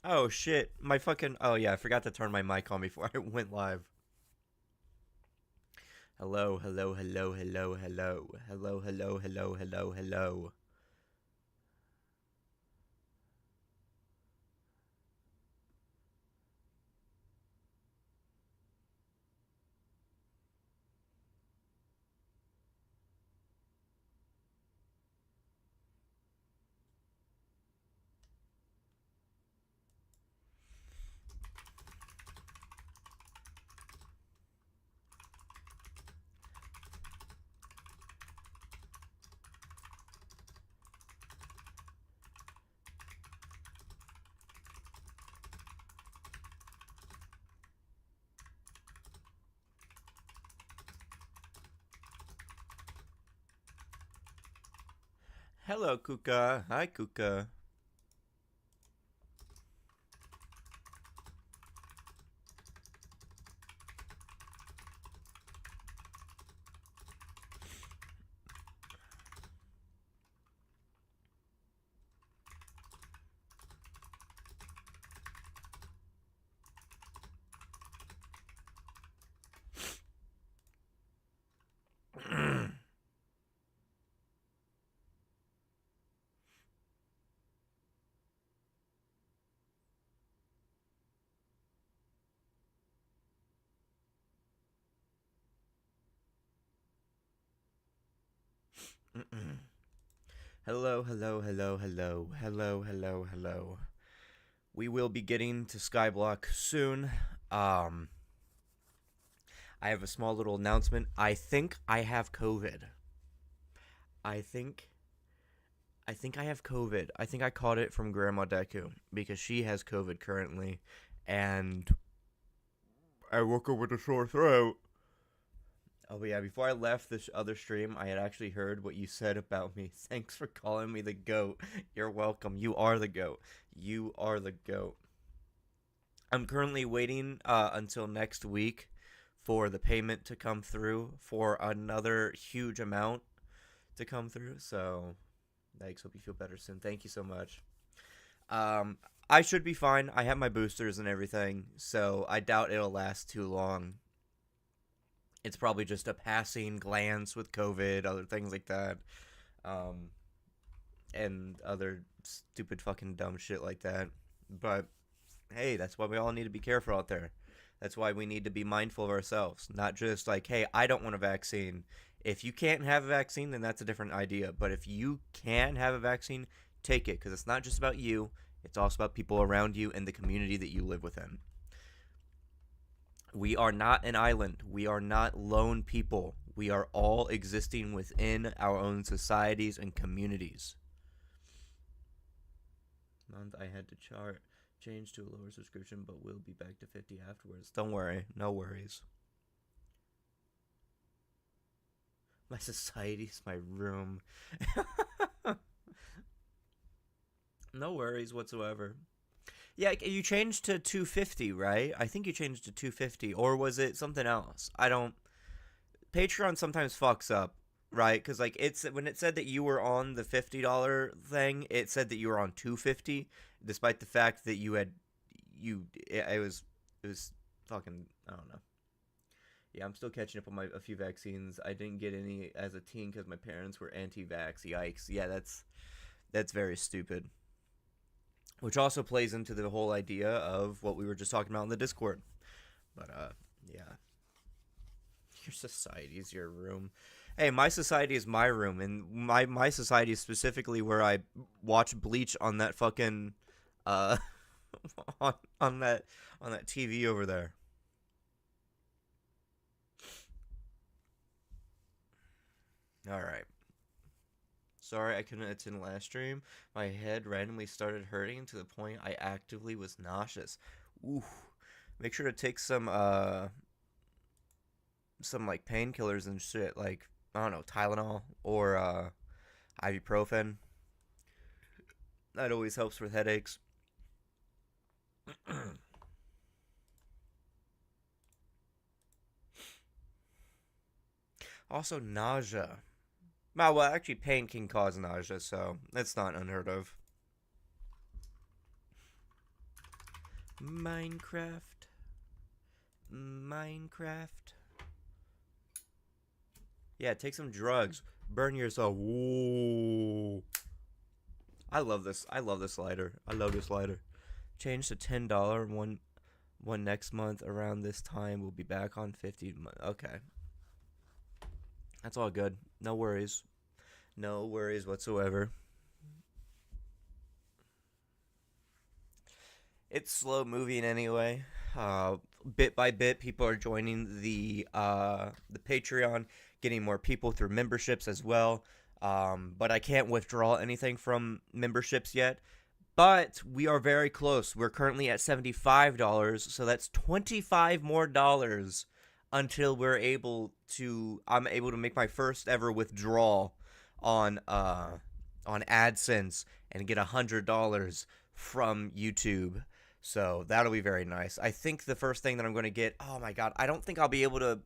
Oh shit, my fucking, oh yeah, I forgot to turn my mic on before I went live. Hello, hello, hello, hello, hello. Hello, hello, hello, hello, hello. Hello, Kuka. Hi, Kuka. Hello, hello, hello, hello, hello, hello, hello. We will be getting to Skyblock soon. Um, I have a small little announcement. I think I have COVID. I think I think I have COVID. I think I caught it from Grandma Deku because she has COVID currently, and I woke up with a sore throat. Oh yeah, before I left this other stream, I had actually heard what you said about me. Thanks for calling me the goat. You're welcome. You are the goat. You are the goat. I'm currently waiting until next week for the payment to come through for another huge amount to come through. So, thanks. Hope you feel better soon. Thank you so much. Um, I should be fine. I have my boosters and everything, so I doubt it'll last too long. It's probably just a passing glance with COVID, other things like that, um, and other stupid fucking dumb shit like that. But hey, that's why we all need to be careful out there. That's why we need to be mindful of ourselves. Not just like, hey, I don't want a vaccine. If you can't have a vaccine, then that's a different idea. But if you can have a vaccine, take it because it's not just about you. It's also about people around you and the community that you live within. We are not an island. We are not lone people. We are all existing within our own societies and communities. Month I had to change to a lower subscription, but we'll be back to 50 afterwards. Don't worry, no worries. My society's my room. No worries whatsoever. Yeah, you changed to 250, right? I think you changed to 250, or was it something else? I don't. Patreon sometimes fucks up, right? Because like it's when it said that you were on the $50 thing, it said that you were on 250, despite the fact that you had it was fucking I don't know. Yeah, I'm still catching up on a few vaccines. I didn't get any as a teen because my parents were anti-vax. Yikes! Yeah, that's very stupid. Which also plays into the whole idea of what we were just talking about in the Discord. But yeah, your society is your room. Hey, my society is my room, and my society is specifically where I watch Bleach on that fucking uh on on that on that TV over there. All right. Sorry I couldn't attend last stream. My head randomly started hurting to the point I actively was nauseous. Ooh. Make sure to take some like painkillers and shit like I don't know, Tylenol or ibuprofen. That always helps with headaches. Also nausea. Well, actually pain can cause nausea, so that's not unheard of. Minecraft. Yeah, take some drugs. Burn yourself. Whoa. I love this. I love this slider. Change to $10 one next month around this time. We'll be back on 50. Okay. That's all good. No worries. No worries whatsoever. It's slow moving anyway. Bit by bit, people are joining the Patreon, getting more people through memberships as well. But I can't withdraw anything from memberships yet. But we are very close. We're currently at $75, so that's $25 more until I'm able to make my first ever withdrawal on AdSense and get $100 from YouTube. So that'll be very nice. I think the first thing that I'm going to get, oh my god, I don't think I'll be able to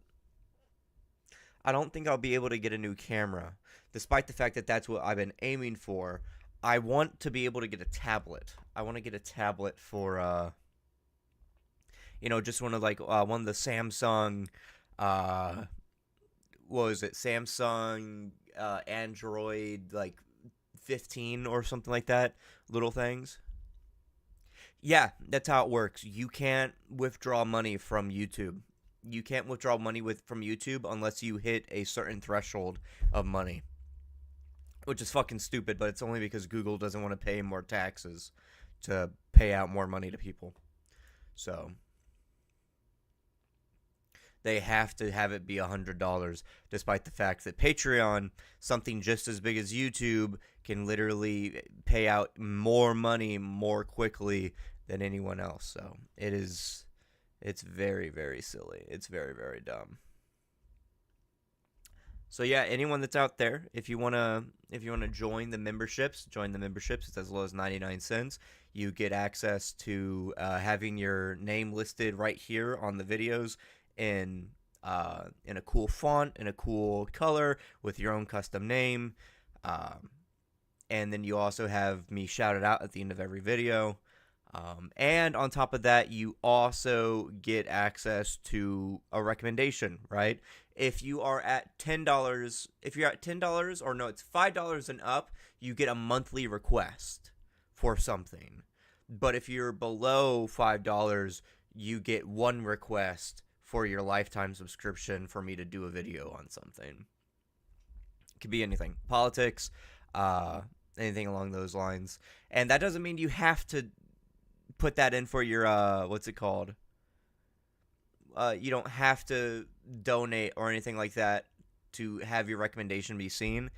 get a new camera, despite the fact that that's what I've been aiming for. I want to be able to get a tablet. I want to get a tablet for, just one of one of the Samsung, what was it? Samsung Android 15 or something like that. Little things. Yeah, that's how it works. You can't withdraw money from YouTube. You can't withdraw money from YouTube unless you hit a certain threshold of money. Which is fucking stupid, but it's only because Google doesn't want to pay more taxes to pay out more money to people. So they have to have it be $100, despite the fact that Patreon, something just as big as YouTube, can literally pay out more money more quickly than anyone else. So it's very, very silly. It's very, very dumb. So yeah, anyone that's out there, if you wanna join the memberships. It's as low as 99 cents. You get access to having your name listed right here on the videos in a cool font, in a cool color, with your own custom name. And then you also have me shouted out at the end of every video. And on top of that, you also get access to a recommendation, right? If you are at $10, it's $5 and up, you get a monthly request for something. But if you're below $5, you get one request for your lifetime subscription for me to do a video on something. It could be anything. Politics, anything along those lines. And that doesn't mean you have to put that in for your, what's it called? You don't have to donate or anything like that to have your recommendation be seen.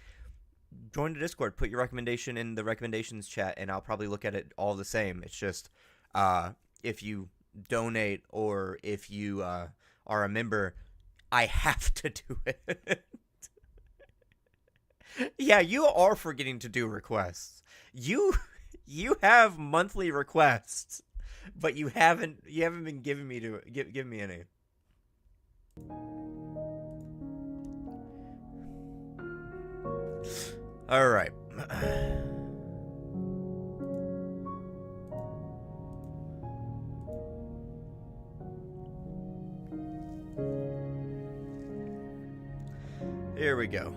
Join the Discord, put your recommendation in the recommendations chat, and I'll probably look at it all the same. It's just, if you donate or if you are a member, I have to do it. Yeah, you are forgetting to do requests. You have monthly requests, but you haven't been giving me any. All right. Here we go.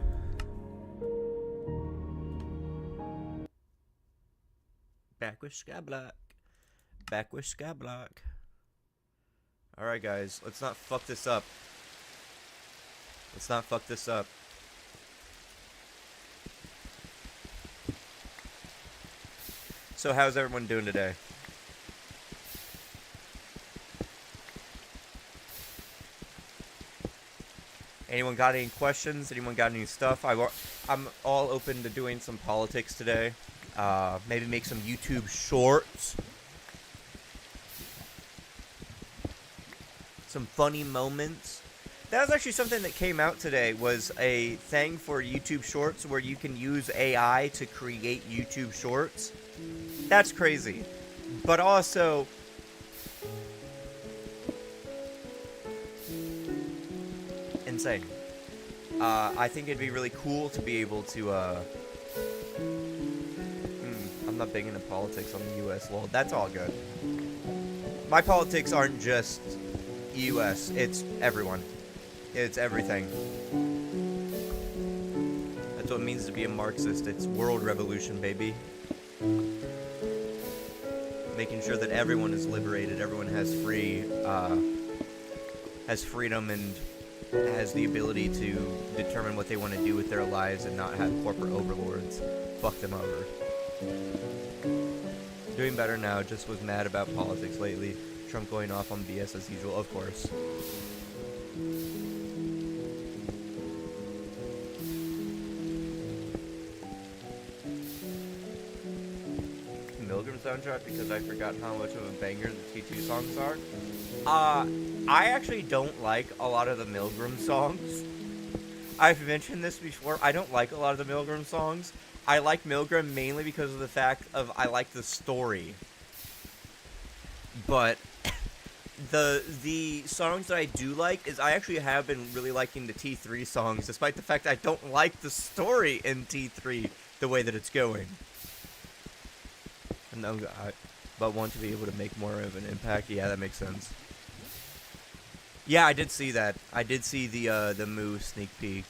Back with SKYBLOCK. Alright, guys. Let's not fuck this up. So, how's everyone doing today? Anyone got any questions? Anyone got any stuff? I'm all open to doing some politics today. Maybe make some YouTube shorts. Some funny moments. That was actually something that came out today, was a thing for YouTube shorts where you can use AI to create YouTube shorts. That's crazy. But also, insane. I think it'd be really cool to be able to, I'm not big into politics on the US. Well, that's all good. My politics aren't just U.S., it's everyone. It's everything. That's what it means to be a Marxist. It's world revolution, baby. Making sure that everyone is liberated, everyone has freedom and has the ability to determine what they want to do with their lives and not have corporate overlords fuck them over. Doing better now, just was mad about politics lately. Trump going off on BS as usual, of course. Milgram soundtrack because I forgot how much of a banger the T2 songs are. I actually don't like a lot of the Milgram songs. I've mentioned this before. I don't like a lot of the Milgram songs. I like Milgram mainly because of the fact of I like the story. But the songs that I do like is I actually have been really liking the T3 songs, despite the fact I don't like the story in T3 the way that it's going. No, but want to be able to make more of an impact. Yeah, that makes sense. Yeah, I did see that. I did see the Moo sneak peek.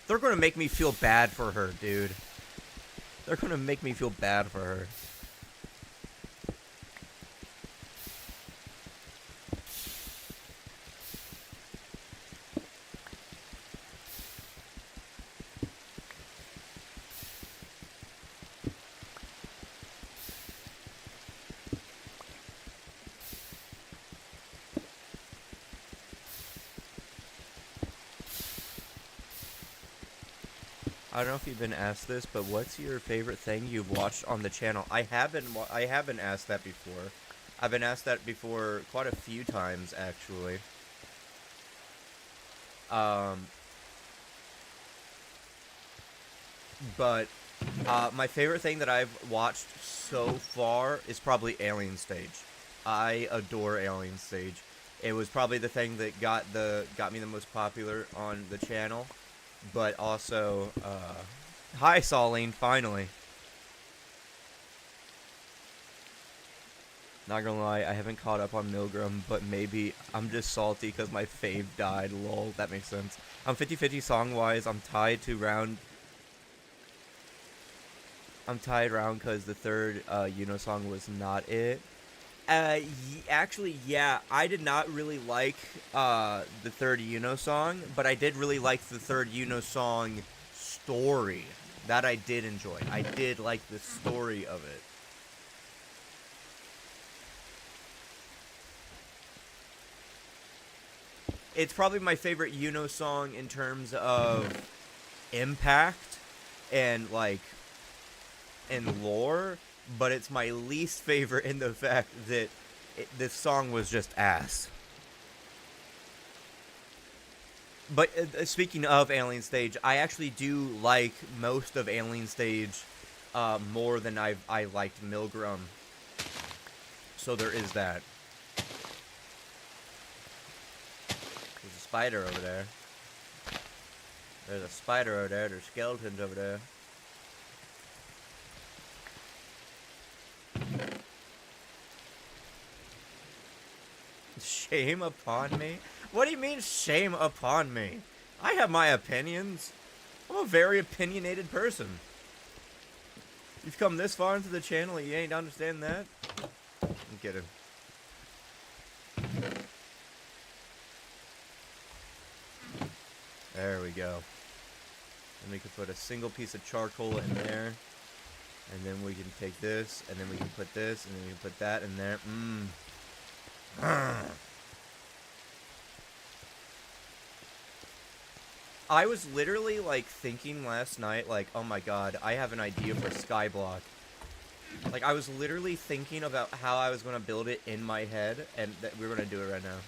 They're gonna make me feel bad for her, dude. They're gonna make me feel bad for her. I don't know if you've been asked this, but what's your favorite thing you've watched on the channel? I haven't asked that before. I've been asked that before quite a few times, actually. But my favorite thing that I've watched so far is probably Alien Stage. I adore Alien Stage. It was probably the thing that got me the most popular on the channel. But also, hi Saline, finally. Not gonna lie, I haven't caught up on Milgram, but maybe I'm just salty because my fave died, lol, that makes sense. I'm 50-50 song-wise, I'm tied round because the third, song was not it. Actually, yeah, I did not really like the third song, but I did really like the third song story. That I did enjoy. I did like the story of it. It's probably my favorite song in terms of impact and lore. But it's my least favorite in the fact that this song was just ass. But speaking of Alien Stage, I actually do like most of Alien Stage more than I liked Milgram. So there is that. There's a spider over there. There's a spider over there. There's skeletons over there. Shame upon me? What do you mean, shame upon me? I have my opinions. I'm a very opinionated person. You've come this far into the channel and you ain't understand that? I'm kidding. There we go. And we can put a single piece of charcoal in there. And then we can take this, and then we can put this, and then we can put that in there. I was literally thinking last night oh my god, I have an idea for SKYBLOCK. I was literally thinking about how I was going to build it in my head, and that we're going to do it right now.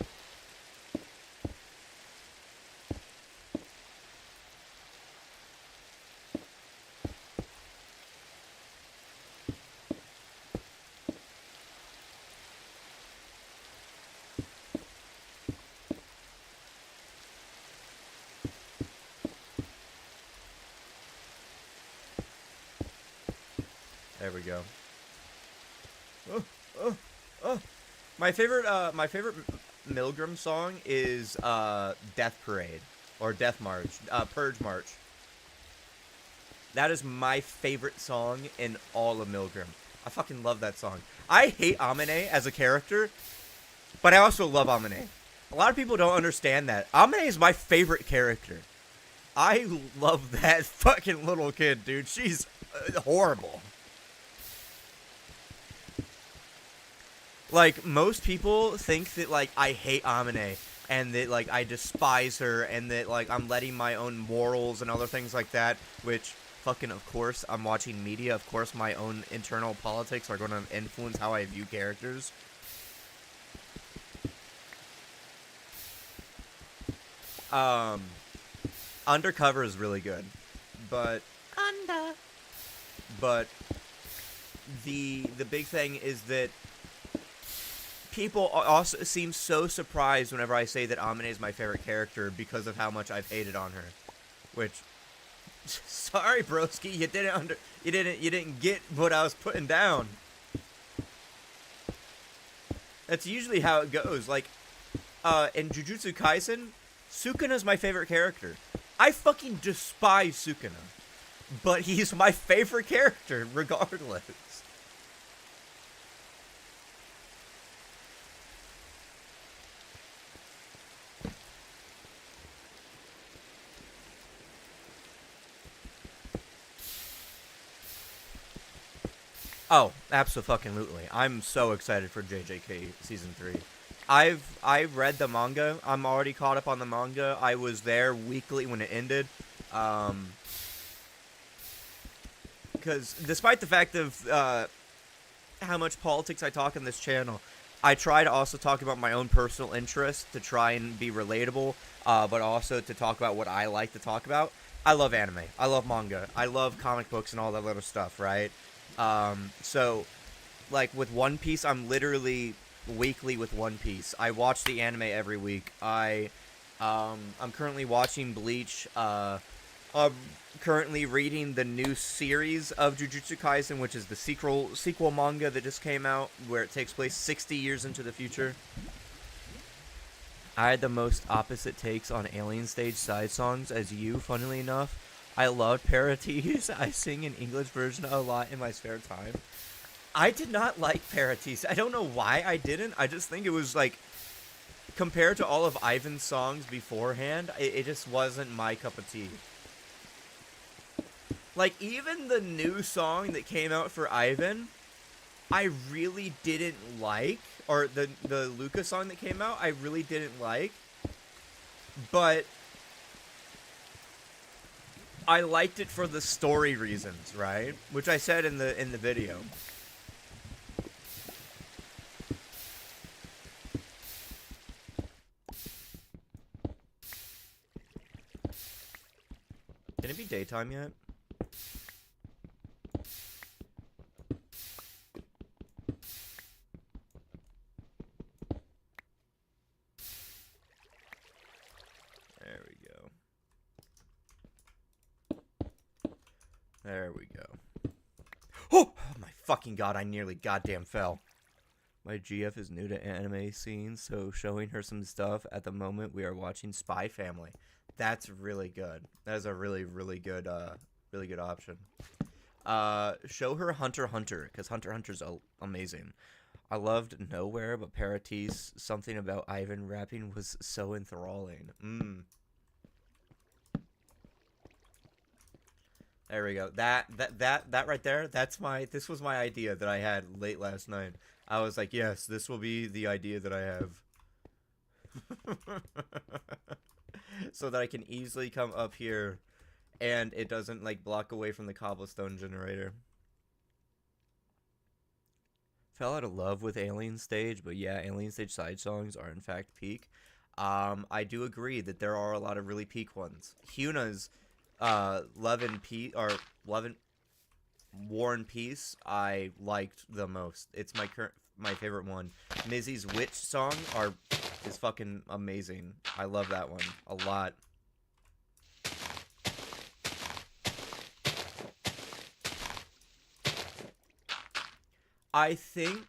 There we go. Oh. My favorite Milgram song is Death Parade or Death March, Purge March. That is my favorite song in all of Milgram. I fucking love that song. I hate Amine as a character, but I also love Amine. A lot of people don't understand that. Amine is my favorite character. I love that fucking little kid, dude. She's horrible. Like, most people think that, like, I hate Amine, and that, like, I despise her, and that, like, I'm letting my own morals and other things like that, which, fucking, of course, I'm watching media. Of course, my own internal politics are going to influence how I view characters. Undercover is really good, but the big thing is that people also seem so surprised whenever I say that Amine is my favorite character because of how much I've hated on her. Which, sorry, broski, you didn't get what I was putting down. That's usually how it goes. Like, in Jujutsu Kaisen, Sukuna's my favorite character. I fucking despise Sukuna, but he's my favorite character regardless. Oh, absolutely. I'm so excited for JJK Season 3. I've read the manga. I'm already caught up on the manga. I was there weekly when it ended. Because despite the fact of how much politics I talk on this channel, I try to also talk about my own personal interests to try and be relatable, but also to talk about what I like to talk about. I love anime. I love manga. I love comic books and all that little stuff, right? So, like, with One Piece, I'm literally weekly with One Piece. I watch the anime every week. I'm currently watching Bleach. I'm currently reading the new series of Jujutsu Kaisen, which is the sequel manga that just came out, where it takes place 60 years into the future. I had the most opposite takes on Alien Stage side songs as you, funnily enough. I love parodies. I sing an English version a lot in my spare time. I did not like parodies. I don't know why I didn't. I just think it was, like, compared to all of Ivan's songs beforehand, it just wasn't my cup of tea. Like, even the new song that came out for Ivan, I really didn't like. Or the Luca song that came out, I really didn't like. But I liked it for the story reasons, right? Which I said in the video. Can it be daytime yet? There we go. There we go. Oh my fucking god, I nearly goddamn fell. My GF is new to anime scenes, so showing her some stuff. At the moment, we are watching Spy Family. That's really good. That is a really good option. Show her Hunter x Hunter, because Hunter x Hunter's amazing. I loved Nowhere, but Paratice, something about Ivan rapping was so enthralling. There we go. That right there, this was my idea that I had late last night. I was like, yes, this will be the idea that I have. So that I can easily come up here and it doesn't, like, block away from the cobblestone generator. Fell out of love with Alien Stage, but yeah, Alien Stage side songs are in fact peak. I do agree that there are a lot of really peak ones. Hyuna's Love and Peace, or War and Peace, I liked the most. It's my favorite one. Mizzy's Witch song is fucking amazing. I love that one a lot. I think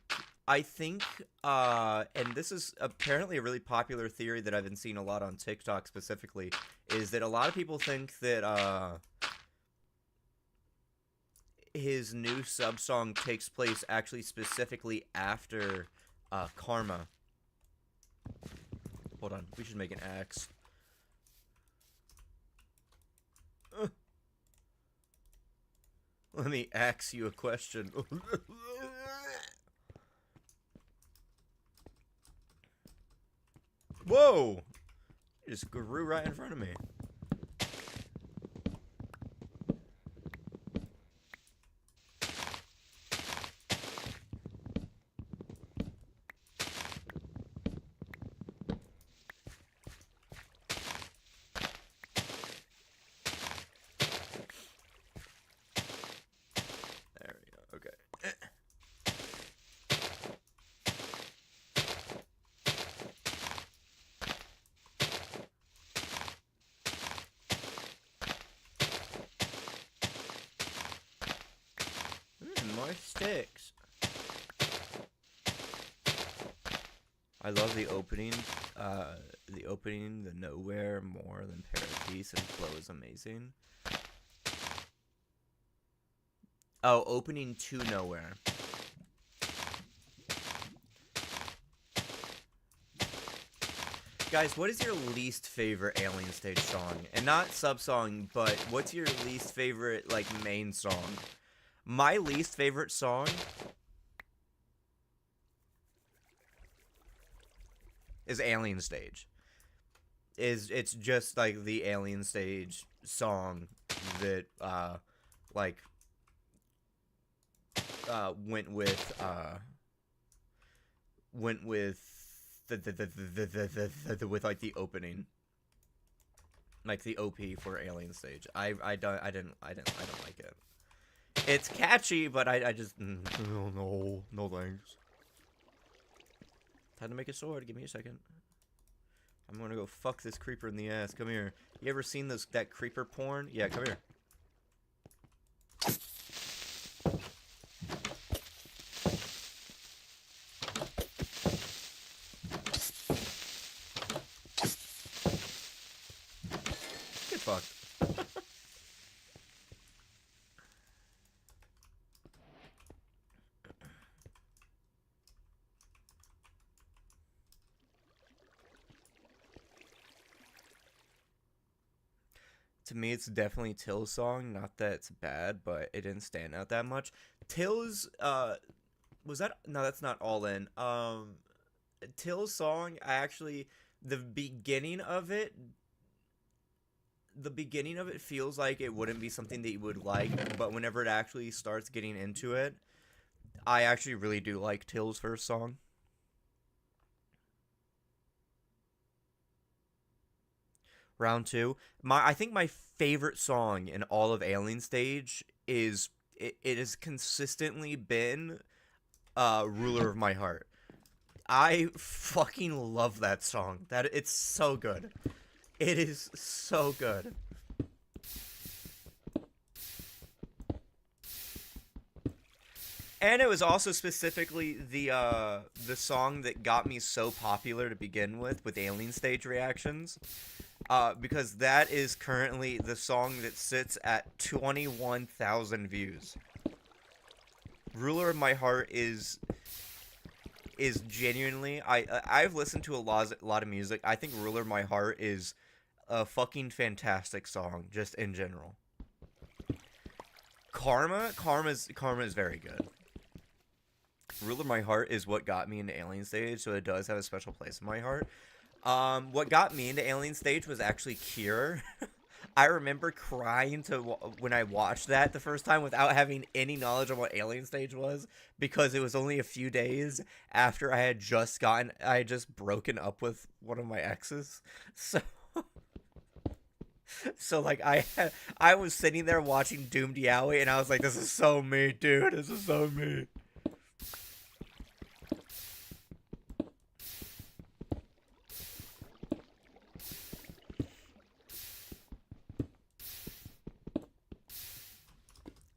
I think, and this is apparently a really popular theory that I've been seeing a lot on TikTok specifically, is that a lot of people think that, his new sub song takes place actually specifically after, Karma. Hold on, we should make an axe. Let me ask you a question. Whoa! It just grew right in front of me. There we go, okay. More sticks. I love the opening. The nowhere more than Paradise and flow is amazing. Oh, opening to nowhere. Guys, what is your least favorite Alien Stage song? And not sub-song, but what's your least favorite, like, main song? My least favorite song is Alien Stage. It's just, like, the Alien Stage song that, like, went with with like the opening, like the OP for Alien Stage. I don't like it. It's catchy, but I just no thanks. Time to make a sword. Give me a second. I'm gonna go fuck this creeper in the ass. Come here. You ever seen that creeper porn? Yeah, come here. Get fucked. To me, it's definitely Till's song. Not that it's bad, but it didn't stand out that much. Till's, was that? No, that's not All In. Till's song, the beginning of it feels like it wouldn't be something that you would like, but whenever it actually starts getting into it, I actually really do like Till's first song. Round 2. I think my favorite song in all of Alien Stage is it has consistently been Ruler of My Heart. I fucking love that song. It's so good. It is so good. And it was also specifically the song that got me so popular to begin with Alien Stage reactions. Because that is currently the song that sits at 21,000 views. Ruler of My Heart is genuinely, I've listened to a lot of music. I think Ruler of My Heart is a fucking fantastic song, just in general. Karma is very good. Ruler of My Heart is what got me into Alien Stage, so it does have a special place in my heart. What got me into Alien Stage was actually Cure. I remember crying when I watched that the first time without having any knowledge of what Alien Stage was, because it was only a few days after I had just broken up with one of my exes. So like I was sitting there watching Doomed Yowie and I was like, this is so me, dude. This is so me.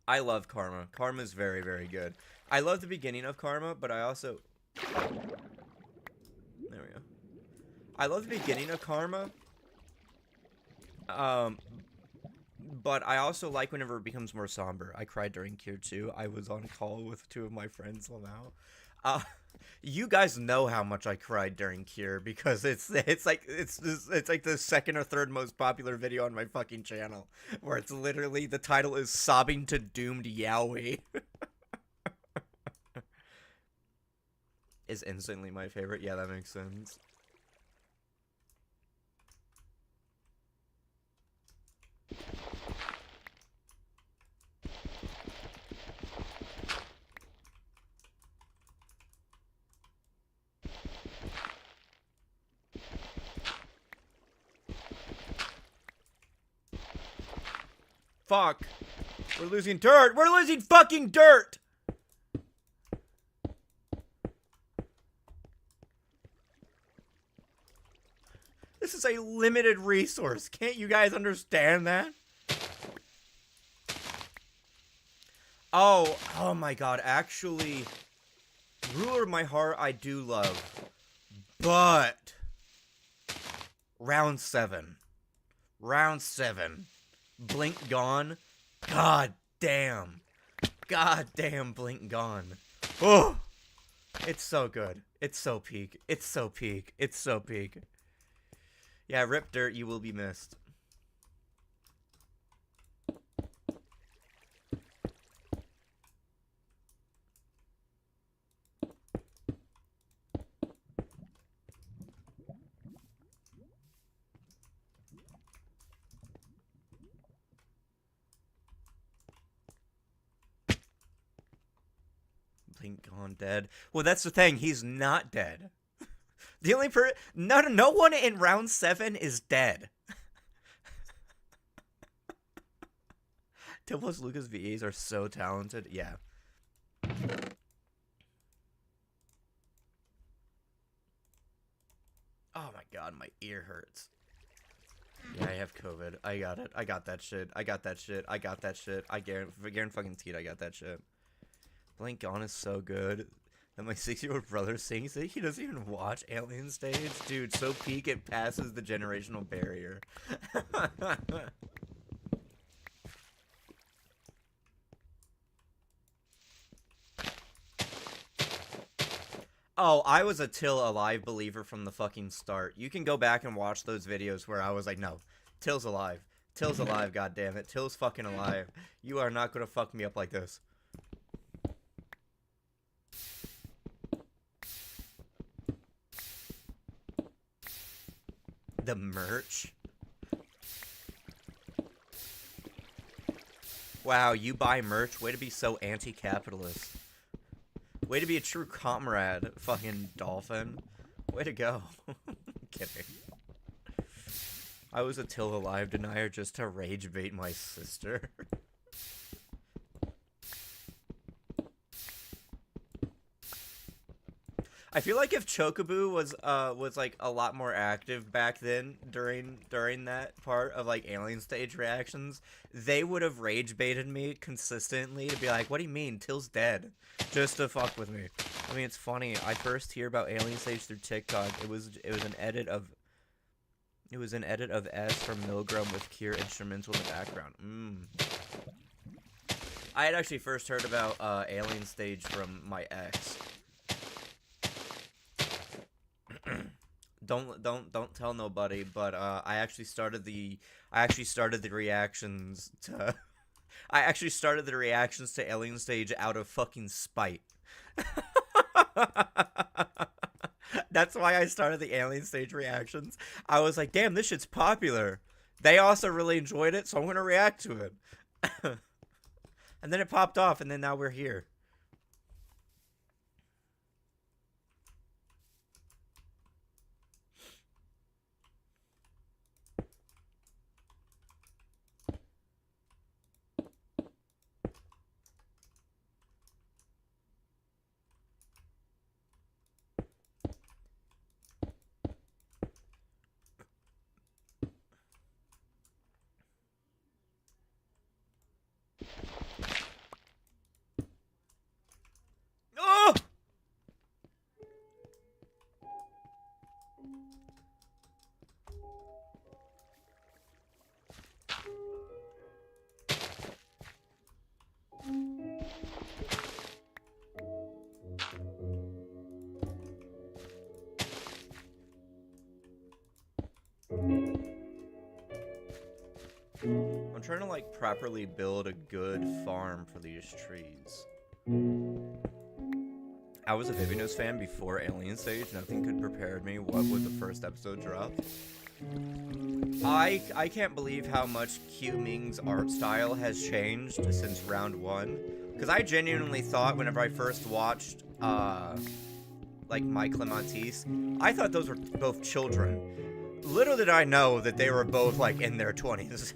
I love Karma. Karma's very, very good. I love the beginning of Karma, but I also... There we go. I love the beginning of Karma. But I also like whenever it becomes more somber. I cried during Cure 2. I was on call with 2 of my friends, Lamau. You guys know how much I cried during Cure because it's like the second or third most popular video on my fucking channel, where it's literally the title is "Sobbing to Doomed Yaoi." Is instantly my favorite. Yeah, that makes sense. Fuck. We're losing dirt. We're losing fucking dirt. This is a limited resource. Can't you guys understand that? Oh my god. Actually, Ruler of My Heart I do love. But round 7. Round 7. Blink gone. God damn. God damn, Blink gone. Oh, it's so good. It's so peak. It's so peak. It's so peak. Yeah, rip dirt, you will be missed. Blink gone dead. Well, that's the thing. He's not dead. The only no one in round 7 is dead. Tilpos Lucas VAs are so talented. Yeah. Oh my god, my ear hurts. Yeah, I have COVID. I got it. I got that shit. I got that shit. I got that shit. I guarantee fucking teed I got that shit. Blink Gone is so good. And my 6-year-old brother sings it. He doesn't even watch Alien Stage. Dude, so peak it passes the generational barrier. Oh, I was a Till alive believer from the fucking start. You can go back and watch those videos where I was like, no, Till's alive. Till's alive, goddammit. Till's fucking alive. You are not gonna fuck me up like this. The merch? Wow, you buy merch? Way to be so anti-capitalist. Way to be a true comrade, fucking dolphin. Way to go. Kidding. I was a Till alive denier just to rage bait my sister. I feel like if Chocobo was like a lot more active back then during that part of like Alien Stage reactions, they would have rage baited me consistently to be like, "What do you mean? Till's dead?" Just to fuck with me. I mean, it's funny. I first hear about Alien Stage through TikTok. It was an edit of S from Milgram with Cure instrumental in the background. I had actually first heard about Alien Stage from my ex. Don't tell nobody, but I actually started the reactions to Alien Stage out of fucking spite. That's why I started the Alien Stage reactions. I was like, damn, this shit's popular. They also really enjoyed it, so I'm gonna react to it. And then it popped off, and then now we're here. I'm trying to, like, properly build a good farm for these trees. I was a Vivinos fan before Alien Stage. Nothing could prepare me what would the first episode drop. I can't believe how much Q Ming's art style has changed since round 1. Because I genuinely thought whenever I first watched, like, My Clementise, I thought those were both children. Little did I know that they were both, like, in their 20s.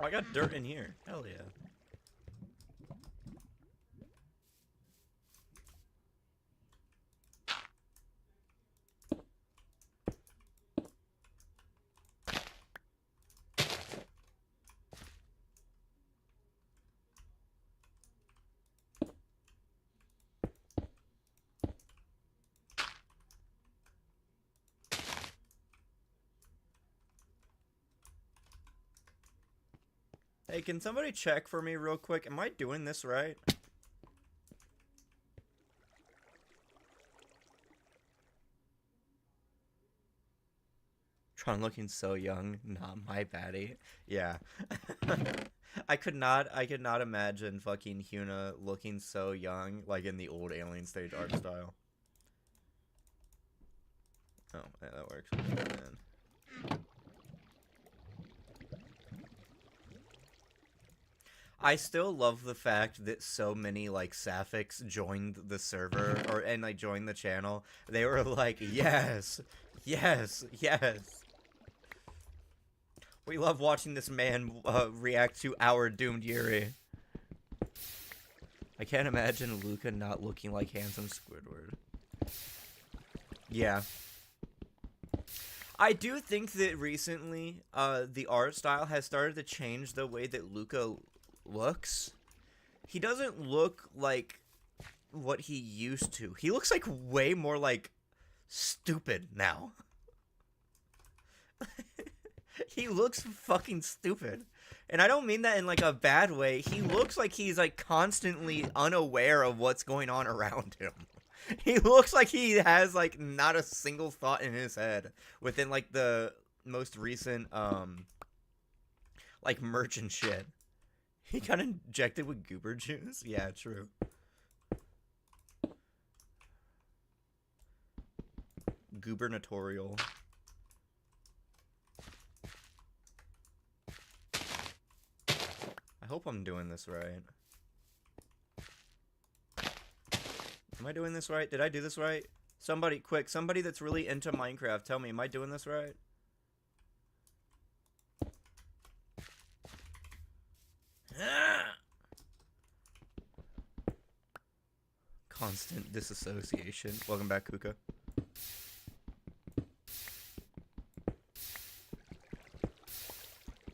Oh, I got dirt in here. Hell yeah. Hey, can somebody check for me real quick? Am I doing this right? Tron looking so young. Not my baddie. Yeah. I could not imagine fucking Hyuna looking so young, like in the old Alien Stage art style. Oh, yeah, that works. Man. I still love the fact that so many, like, sapphics joined the server, and, like, joined the channel. They were like, yes, yes, yes. We love watching this man react to our doomed Yuri. I can't imagine Luca not looking like handsome Squidward. Yeah. I do think that recently, the art style has started to change the way that Luca looks. He doesn't look like what he used to. He looks like way more like stupid now. He looks fucking stupid. And I don't mean that in like a bad way. He looks like he's like constantly unaware of what's going on around him. He looks like he has like not a single thought in his head within like the most recent like merchant shit. He got injected with goober juice? Yeah, true. Gubernatorial. I hope I'm doing this right. Am I doing this right? Did I do this right? Somebody, quick, somebody that's really into Minecraft, tell me, am I doing this right? Constant disassociation. Welcome back, Kuka.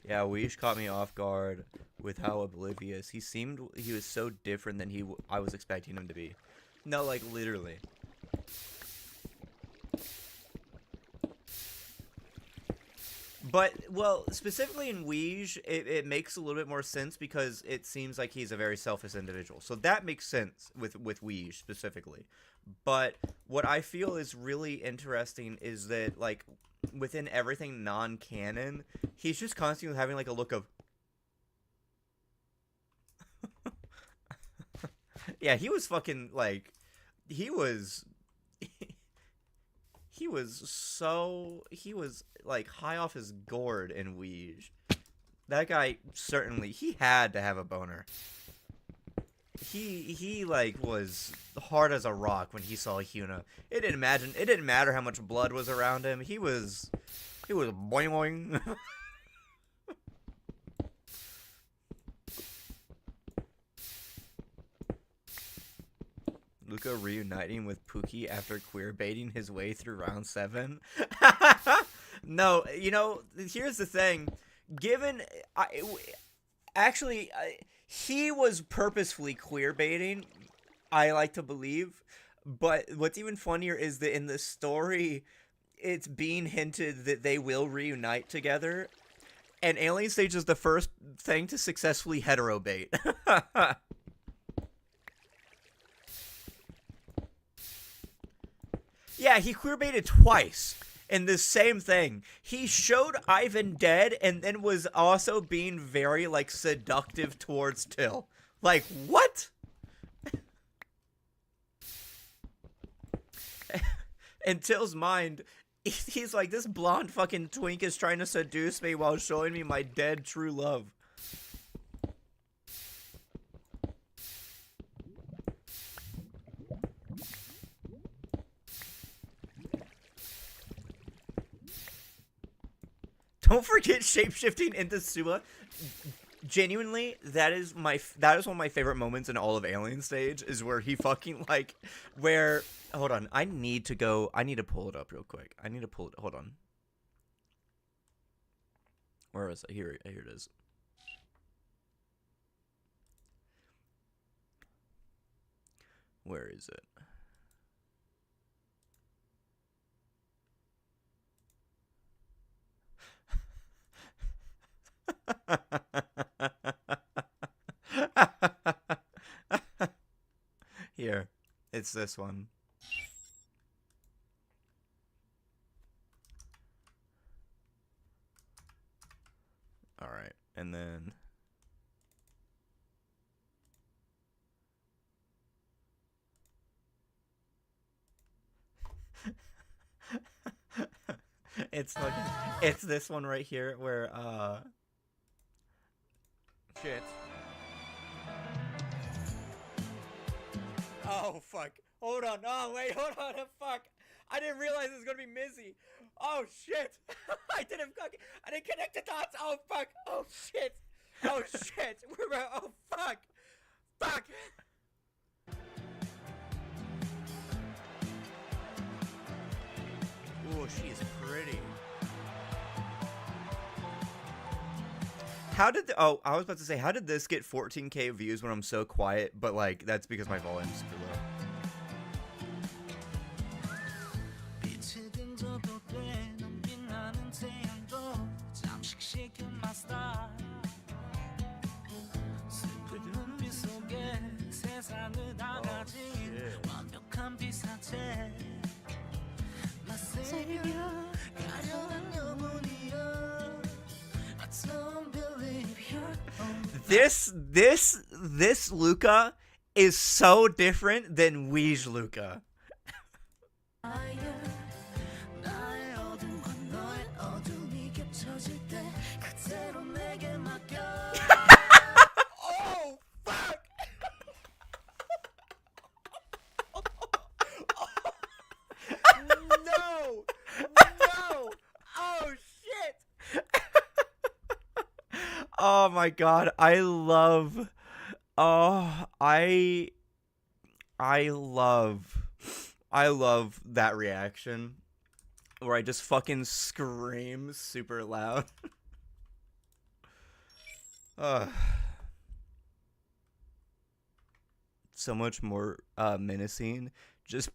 Yeah, Weish caught me off guard with how oblivious. He was so different than I was expecting him to be. No, like, literally. But, well, specifically in Weege, it makes a little bit more sense because it seems like he's a very selfish individual. So that makes sense with Weege specifically. But what I feel is really interesting is that, like, within everything non-canon, he's just constantly having, like, a look of... Yeah, he was fucking, like... He was, like, high off his gourd in Weege. That guy, certainly, he had to have a boner. he like was hard as a rock when he saw Hyuna. It didn't matter how much blood was around him. He was boing boing. Luca reuniting with Pookie after queer baiting his way through round 7. No, you know, here's the thing. He was purposefully queer baiting, I like to believe. But what's even funnier is that in the story, it's being hinted that they will reunite together. And Alien Stage is the first thing to successfully hetero bait. Yeah, he queerbaited twice in the same thing. He showed Ivan dead and then was also being very, like, seductive towards Till. Like, what? In Till's mind, he's like, this blonde fucking twink is trying to seduce me while showing me my dead true love. Don't forget shapeshifting into Sua. Genuinely, that is one of my favorite moments in all of Alien Stage, is where he fucking, like, hold on, I need to pull it up real quick. Hold on. Where is it? Here it is. Where is it? Here, it's this one. All right, and then it's this one right here where shit. Oh fuck. Hold on. Oh wait, hold on. Fuck. I didn't realize it was gonna be Mizzy. Oh shit. I didn't connect the dots. Oh fuck. Oh shit. Oh shit. Oh fuck. Fuck. Ooh, she is pretty. I was about to say, how did this get 14k views when I'm so quiet? But, like, that's because my volume's super low. This Luca is so different than Weege Luca. Oh fuck! No! No! Oh shit! Oh my god, I love that reaction where I just fucking scream super loud. So much more menacing. Just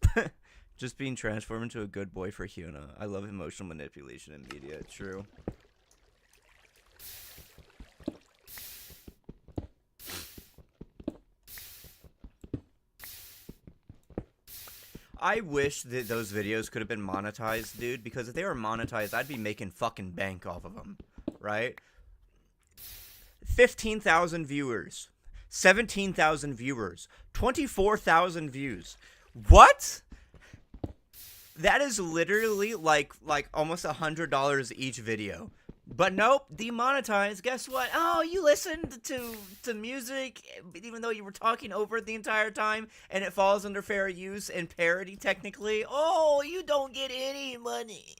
being transformed into a good boy for Hyuna. I love emotional manipulation in media. True. I wish that those videos could have been monetized, dude, because if they were monetized, I'd be making fucking bank off of them, right? 15,000 viewers, 17,000 viewers, 24,000 views. What? That is literally like almost $100 each video. But nope, demonetized. Guess what? Oh, you listened to music even though you were talking over it the entire time, and it falls under fair use and parody technically. Oh, you don't get any money.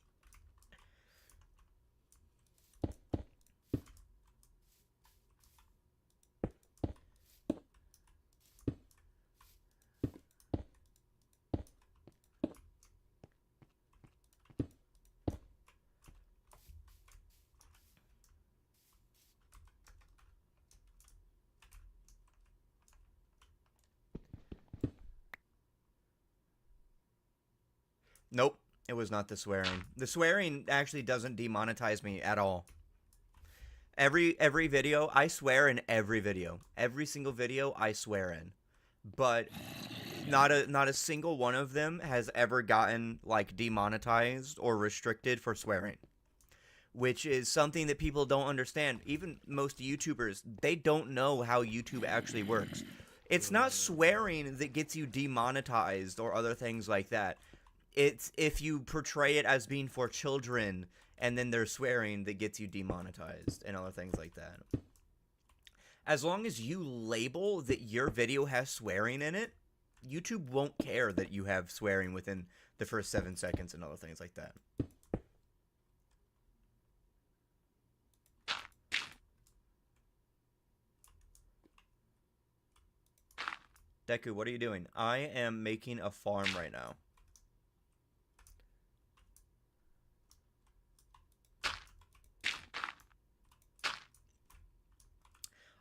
Nope, it was not the swearing. The swearing actually doesn't demonetize me at all. Every video, I swear in every video. Every single video I swear in. But not a single one of them has ever gotten like demonetized or restricted for swearing. Which is something that people don't understand. Even most YouTubers, they don't know how YouTube actually works. It's not swearing that gets you demonetized or other things like that. It's if you portray it as being for children and then there's swearing that gets you demonetized and other things like that. As long as you label that your video has swearing in it, YouTube won't care that you have swearing within the first 7 seconds and other things like that. Deku, what are you doing? I am making a farm right now.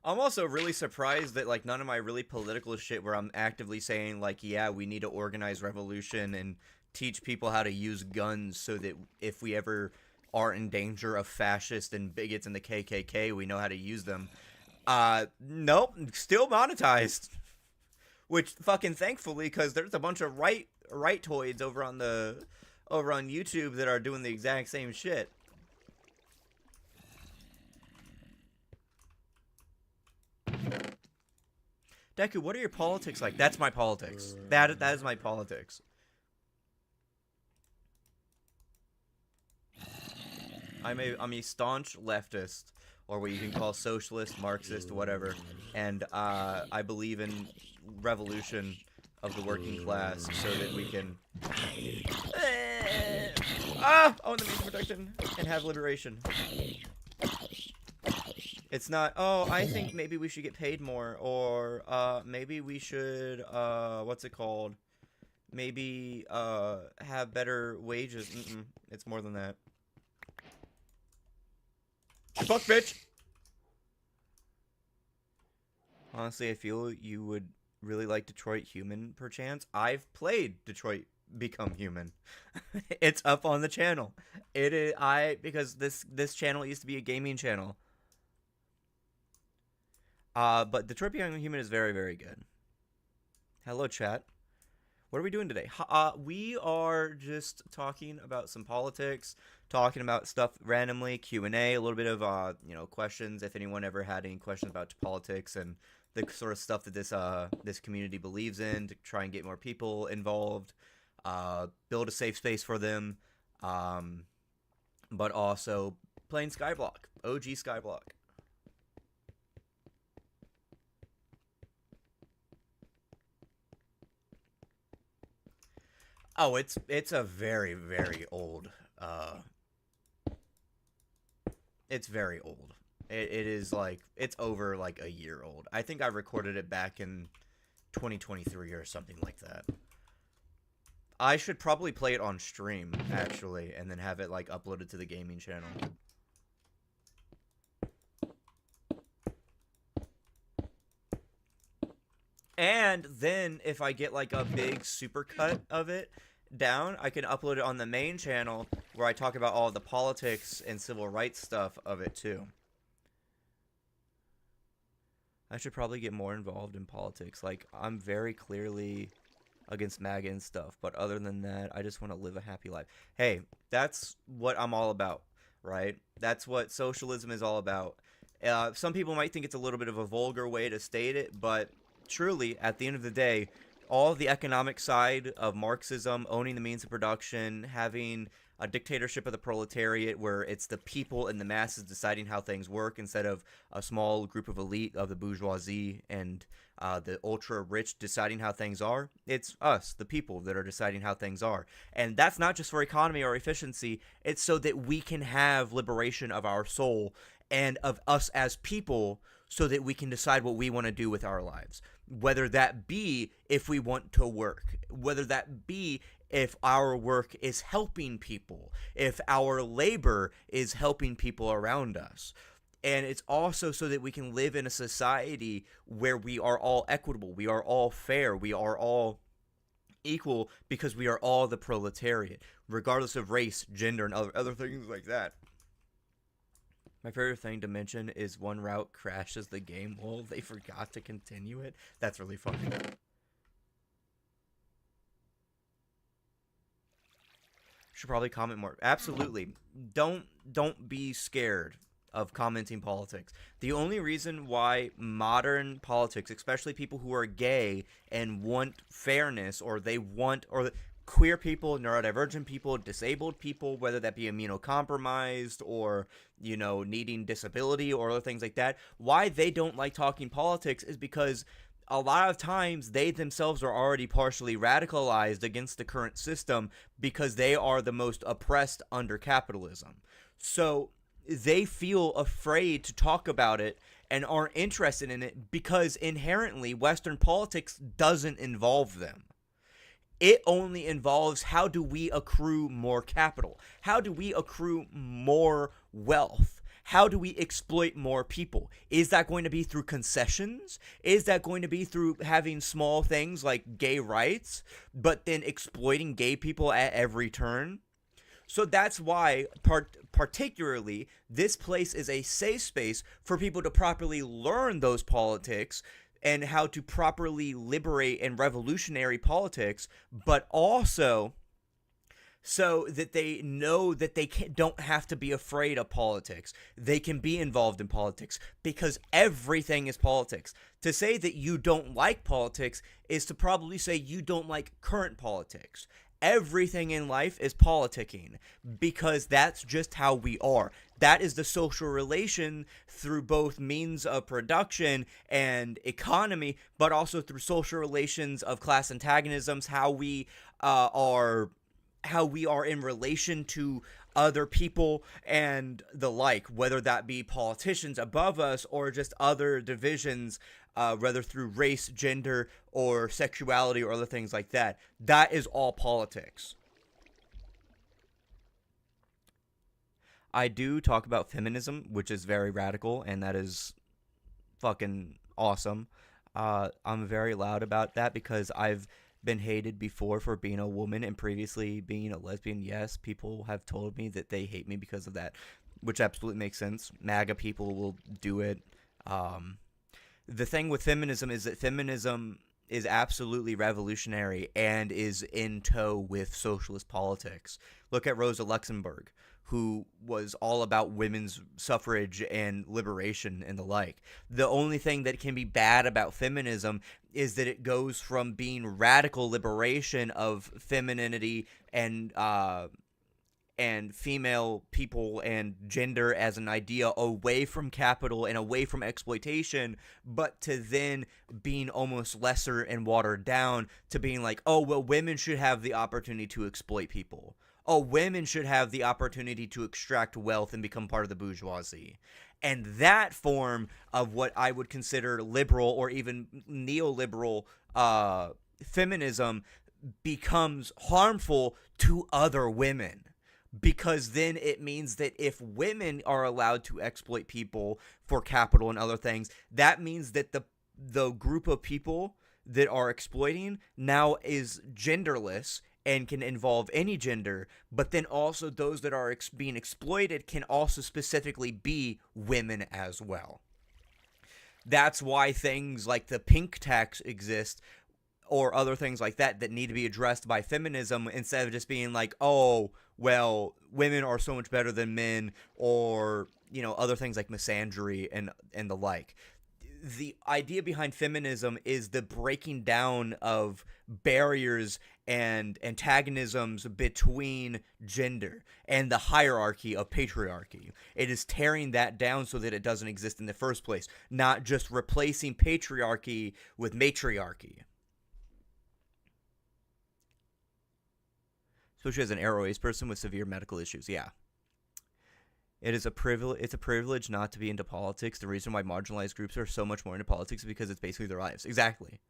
I'm also really surprised that, like, none of my really political shit where I'm actively saying, like, yeah, we need to organize revolution and teach people how to use guns so that if we ever are in danger of fascists and bigots in the KKK, we know how to use them. Nope, still monetized. Which, fucking thankfully, because there's a bunch of right-toids over on YouTube that are doing the exact same shit. Deku, what are your politics like? That's my politics. That is my politics. I'm a staunch leftist, or what you can call socialist, Marxist, whatever. And I believe in revolution of the working class so that we can own the means of production and have liberation. It's not, oh, I think maybe we should get paid more, or maybe we should, what's it called? Maybe have better wages. It's more than that. Fuck, bitch! Honestly, I feel you would really like Detroit Human, perchance. I've played Detroit Become Human. It's up on the channel. It is, because this channel used to be a gaming channel. But Detroit Become Human is very, very good. Hello, chat. What are we doing today? We are just talking about some politics, talking about stuff randomly, Q&A, a little bit of, questions, if anyone ever had any questions about politics and the sort of stuff that this community believes in, to try and get more people involved, build a safe space for them, but also playing SKYBLOCK, OG SKYBLOCK. Oh, it's a very, very old, it's very old. It is, like, it's over, like, a year old. I think I recorded it back in 2023 or something like that. I should probably play it on stream, actually, and then have it, like, uploaded to the gaming channel. And then, if I get, like, a big supercut of it down, I can upload it on the main channel where I talk about all the politics and civil rights stuff of it, too. I should probably get more involved in politics. Like, I'm very clearly against MAGA and stuff, but other than that, I just want to live a happy life. Hey, that's what I'm all about, right? That's what socialism is all about. Some people might think it's a little bit of a vulgar way to state it, but truly, at the end of the day, all the economic side of Marxism, owning the means of production, having a dictatorship of the proletariat where it's the people and the masses deciding how things work instead of a small group of elite of the bourgeoisie and the ultra rich deciding how things are. It's us, the people, that are deciding how things are. And that's not just for economy or efficiency. It's so that we can have liberation of our soul and of us as people so that we can decide what we want to do with our lives. Whether that be if we want to work, whether that be if our work is helping people, if our labor is helping people around us. And it's also so that we can live in a society where we are all equitable, we are all fair, we are all equal because we are all the proletariat, regardless of race, gender, and other things like that. My favorite thing to mention is one route crashes the game. Well, they forgot to continue it. That's really funny. Should probably comment more. Absolutely. Don't be scared of commenting politics. The only reason why modern politics, especially people who are gay and want fairness, or queer people, neurodivergent people, disabled people, whether that be immunocompromised or, needing disability or other things like that, why they don't like talking politics is because a lot of times they themselves are already partially radicalized against the current system because they are the most oppressed under capitalism. So they feel afraid to talk about it and aren't interested in it because inherently Western politics doesn't involve them. It only involves how do we accrue more capital? How do we accrue more wealth? How do we exploit more people? Is that going to be through concessions? Is that going to be through having small things like gay rights, but then exploiting gay people at every turn? So that's why, particularly, this place is a safe space for people to properly learn those politics and how to properly liberate and revolutionary politics, but also so that they know that they don't have to be afraid of politics. They can be involved in politics because everything is politics. To say that you don't like politics is to probably say you don't like current politics. Everything in life is politicking because that's just how we are. That is the social relation through both means of production and economy, but also through social relations of class antagonisms, how we are in relation to other people and the like, whether that be politicians above us or just other divisions, whether through race, gender, or sexuality or other things like that. That is all politics. I do talk about feminism, which is very radical, and that is fucking awesome. I'm very loud about that because I've been hated before for being a woman and previously being a lesbian. Yes, people have told me that they hate me because of that, which absolutely makes sense. MAGA people will do it. The thing with feminism is that feminism is absolutely revolutionary and is in tow with socialist politics. Look at Rosa Luxemburg, who was all about women's suffrage and liberation and the like. The only thing that can be bad about feminism is that it goes from being radical liberation of femininity and female people and gender as an idea away from capital and away from exploitation, but to then being almost lesser and watered down to being like, oh, well, women should have the opportunity to exploit people. Oh, women should have the opportunity to extract wealth and become part of the bourgeoisie. And that form of what I would consider liberal or even neoliberal feminism becomes harmful to other women. Because then it means that if women are allowed to exploit people for capital and other things, that means that the group of people that are exploiting now is genderless and can involve any gender, but then also those that are being exploited can also specifically be women as well. That's why things like the pink tax exist, or other things like that that need to be addressed by feminism, instead of just being like, oh, well, women are so much better than men, or, other things like misandry and the like. the idea behind feminism is the breaking down of barriers and antagonisms between gender and the hierarchy of patriarchy. It is tearing that down so that it doesn't exist in the first place, not just replacing patriarchy with matriarchy. Especially as an aro-ace person with severe medical issues, yeah. It's a privilege not to be into politics. The reason why marginalized groups are so much more into politics is because it's basically their lives. Exactly.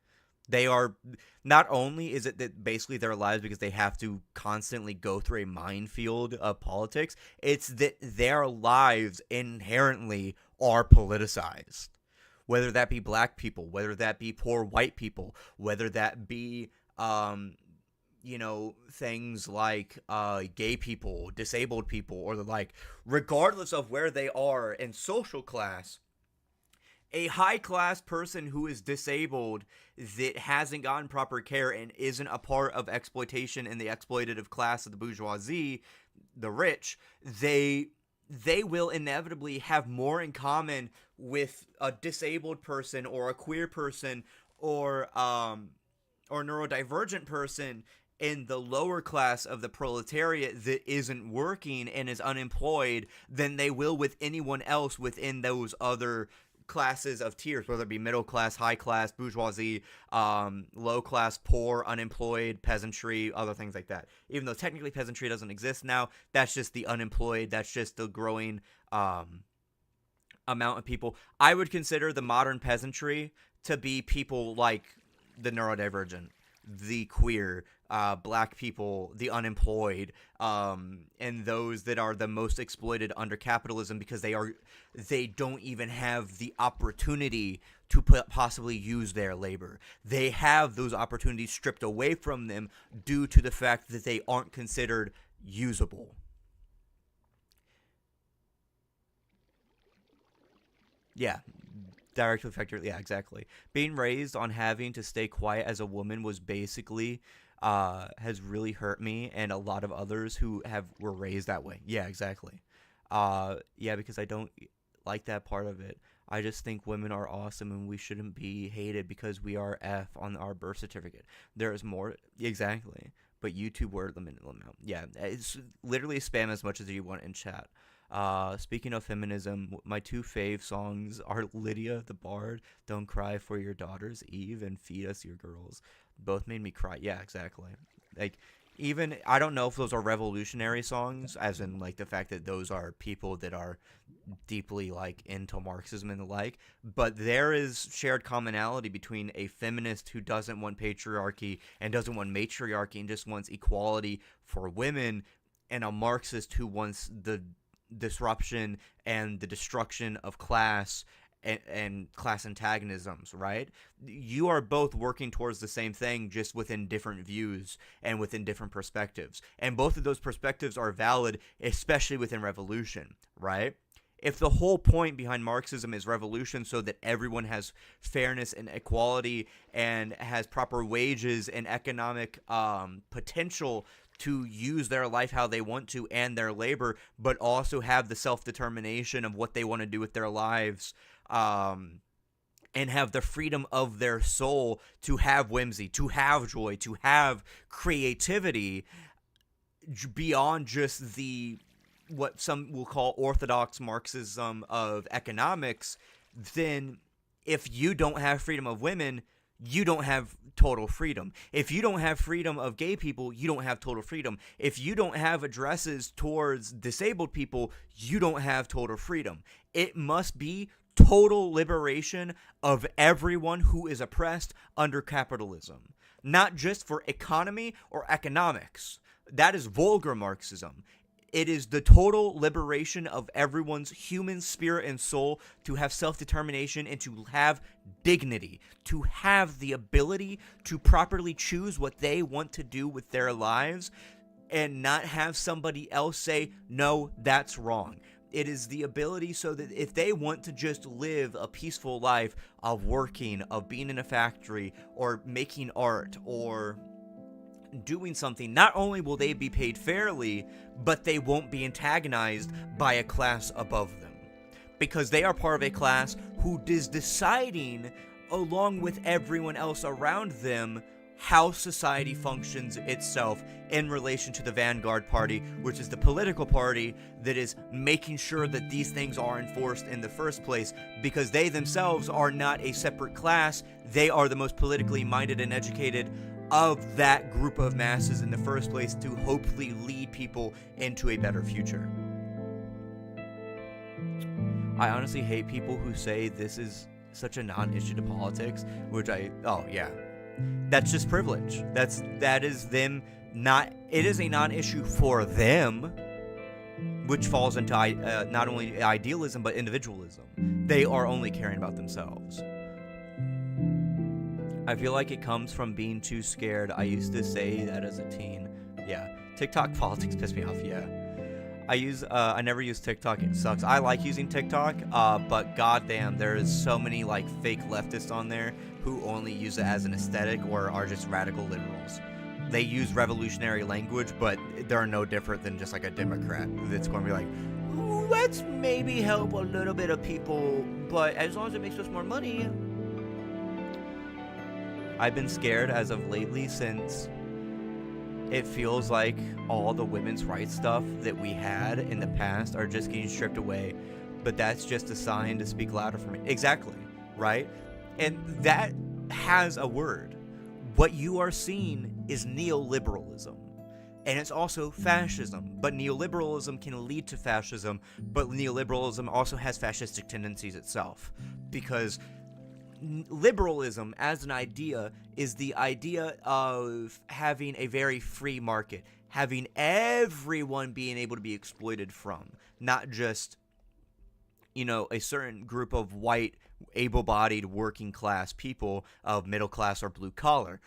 They are, not only is it that basically their lives because they have to constantly go through a minefield of politics, it's that their lives inherently are politicized. Whether that be black people, whether that be poor white people, whether that be things like gay people, disabled people, or the like, regardless of where they are in social class, a high-class person who is disabled that hasn't gotten proper care and isn't a part of exploitation in the exploitative class of the bourgeoisie, the rich, they will inevitably have more in common with a disabled person or a queer person or neurodivergent person in the lower class of the proletariat that isn't working and is unemployed than they will with anyone else within those other classes of tiers, whether it be middle class, high class, bourgeoisie, low class, poor, unemployed, peasantry, other things like that. Even though technically peasantry doesn't exist now, that's just the unemployed, that's just the growing amount of people. I would consider the modern peasantry to be people like the neurodivergent, the queer, black people, the unemployed, and those that are the most exploited under capitalism because they don't even have the opportunity to possibly use their labor. They have those opportunities stripped away from them due to the fact that they aren't considered usable. Yeah. Direct effect, yeah, exactly. Being raised on having to stay quiet as a woman was basically has really hurt me and a lot of others who were raised that way. Yeah, exactly. Yeah, because I don't like that part of it. I just think women are awesome and we shouldn't be hated because we are F on our birth certificate. There is more, exactly. But YouTube word limit amount. Yeah, it's literally spam as much as you want in chat. Speaking of feminism, my two fave songs are Lydia the Bard, Don't Cry for Your Daughters, Eve, and Feed Us Your Girls. Both made me cry. Yeah, exactly. Like, even, I don't know if those are revolutionary songs, as in, like, the fact that those are people that are deeply, like, into Marxism and the like, but there is shared commonality between a feminist who doesn't want patriarchy and doesn't want matriarchy and just wants equality for women, and a Marxist who wants the disruption and the destruction of class and class antagonisms, right? You are both working towards the same thing, just within different views and within different perspectives. And both of those perspectives are valid, especially within revolution, right? If the whole point behind Marxism is revolution so that everyone has fairness and equality and has proper wages and economic potential to use their life how they want to and their labor, but also have the self-determination of what they want to do with their lives, and have the freedom of their soul to have whimsy, to have joy, to have creativity beyond just what some will call orthodox Marxism of economics, then if you don't have freedom of women, you don't have total freedom. If you don't have freedom of gay people, you don't have total freedom. If you don't have addresses towards disabled people, you don't have total freedom. It must be total liberation of everyone who is oppressed under capitalism. Not just for economy or economics. That is vulgar Marxism. It is the total liberation of everyone's human spirit and soul to have self-determination and to have dignity, to have the ability to properly choose what they want to do with their lives and not have somebody else say, no, that's wrong. It is the ability so that if they want to just live a peaceful life of working, of being in a factory, or making art, or doing something, not only will they be paid fairly, but they won't be antagonized by a class above them. because they are part of a class who is deciding, along with everyone else around them, how society functions itself in relation to the Vanguard Party, which is the political party that is making sure that these things are enforced in the first place, because they themselves are not a separate class. They are the most politically minded and educated of that group of masses in the first place, to hopefully lead people into a better future. I honestly hate people who say this is such a non-issue to politics, oh yeah. That's just privilege. That is them not. It is a non-issue for them, which falls into not only idealism but individualism. They are only caring about themselves. I feel like it comes from being too scared. I used to say that as a teen. Yeah, TikTok politics piss me off. Yeah, I never use TikTok. It sucks. I like using TikTok, but goddamn, there is so many like fake leftists on there who only use it as an aesthetic or are just radical liberals. They use revolutionary language, but they're no different than just like a Democrat that's going to be like, let's maybe help a little bit of people, but as long as it makes us more money. I've been scared as of lately, since it feels like all the women's rights stuff that we had in the past are just getting stripped away, but that's just a sign to speak louder for me. Exactly, right? And that has a word. What you are seeing is neoliberalism. And it's also fascism. But neoliberalism can lead to fascism, but neoliberalism also has fascistic tendencies itself. Because liberalism as an idea is the idea of having a very free market, having everyone being able to be exploited from, not just, a certain group of white, able-bodied, working-class people of middle class or blue collar.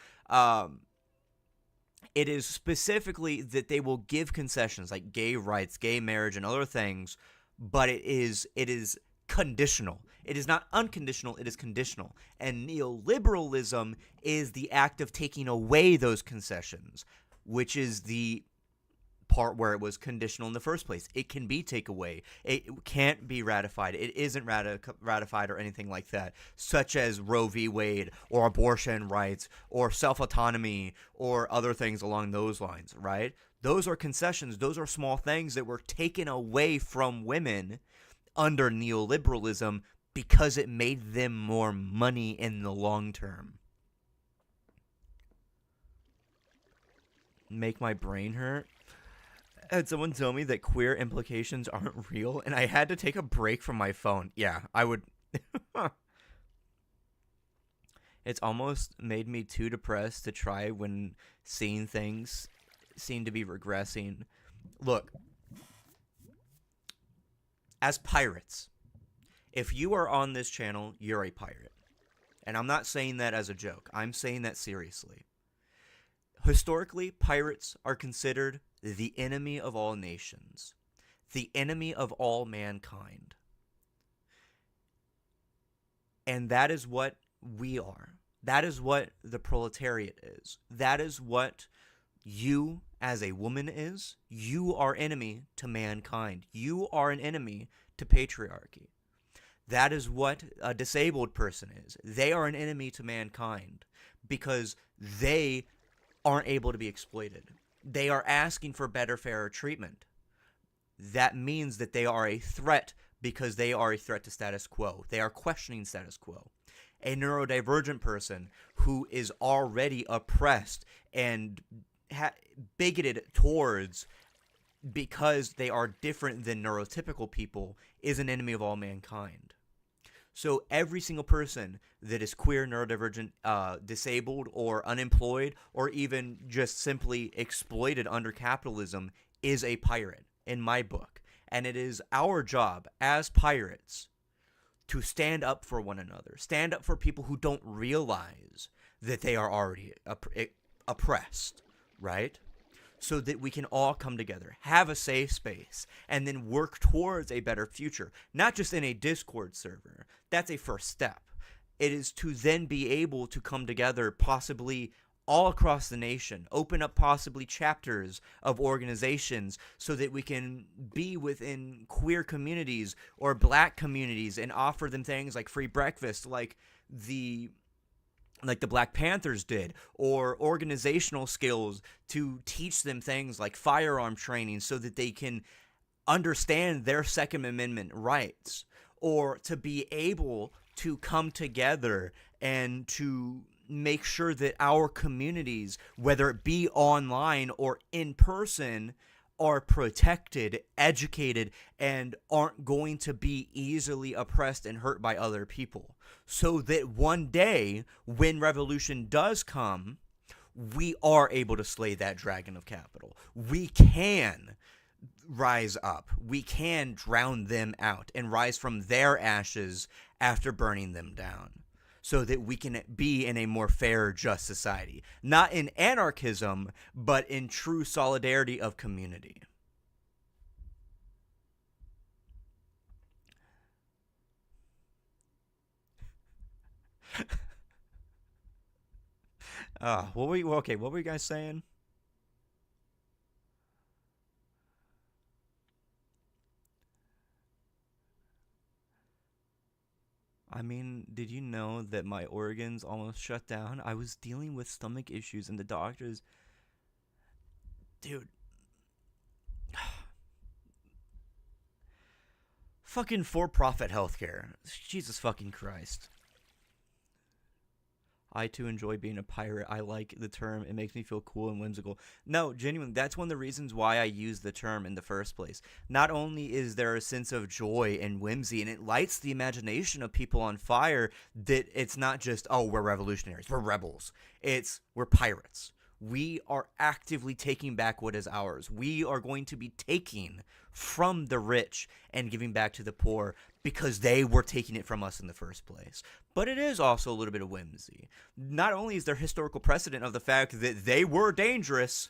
It is specifically that they will give concessions like gay rights, gay marriage, and other things, but it is conditional. It is not unconditional, it is conditional. And neoliberalism is the act of taking away those concessions, which is the part where it was conditional in the first place. It can be taken away. It can't be ratified. It isn't ratified or anything like that, such as Roe v. Wade or abortion rights or self-autonomy or other things along those lines, right? Those are concessions. Those are small things that were taken away from women under neoliberalism because it made them more money in the long term. Make my brain hurt. Had someone tell me that queer implications aren't real, and I had to take a break from my phone. Yeah, I would. It's almost made me too depressed to try when seeing things seem to be regressing. Look, as pirates, if you are on this channel, you're a pirate. And I'm not saying that as a joke. I'm saying that seriously. Historically, pirates are considered the enemy of all nations, the enemy of all mankind. And that is what we are. That is what the proletariat is. That is what you as a woman is. You are enemy to mankind. You are an enemy to patriarchy. That is what a disabled person is. They are an enemy to mankind because they aren't able to be exploited. They are asking for better, fairer treatment. That means that they are a threat because they are a threat to status quo. They are questioning status quo. A neurodivergent person who is already oppressed and bigoted towards because they are different than neurotypical people is an enemy of all mankind. So every single person that is queer, neurodivergent, disabled, or unemployed, or even just simply exploited under capitalism is a pirate in my book. And it is our job as pirates to stand up for one another, stand up for people who don't realize that they are already oppressed, right? So that we can all come together, have a safe space, and then work towards a better future. Not just in a Discord server. That's a first step. It is to then be able to come together possibly all across the nation, open up possibly chapters of organizations so that we can be within queer communities or black communities and offer them things like free breakfast, like the Black Panthers did, or organizational skills to teach them things like firearm training so that they can understand their Second Amendment rights, or to be able to come together and to make sure that our communities, whether it be online or in person, are protected, educated, and aren't going to be easily oppressed and hurt by other people. So that one day, when revolution does come, we are able to slay that dragon of capital. We can rise up. We can drown them out and rise from their ashes after burning them down, so that we can be in a more fair, just society. Not in anarchism, but in true solidarity of community. What were you guys saying? I mean, did you know that my organs almost shut down? I was dealing with stomach issues, and the doctors, dude, fucking for-profit healthcare. Jesus fucking Christ. I too enjoy being a pirate. I like the term. It makes me feel cool and whimsical. No, genuinely, that's one of the reasons why I use the term in the first place. Not only is there a sense of joy and whimsy, and it lights the imagination of people on fire, that it's not just, oh, we're revolutionaries, we're rebels. We're pirates. We are actively taking back what is ours. We are going to be taking from the rich and giving back to the poor because they were taking it from us in the first place. But it is also a little bit of whimsy. Not only is there historical precedent of the fact that they were dangerous,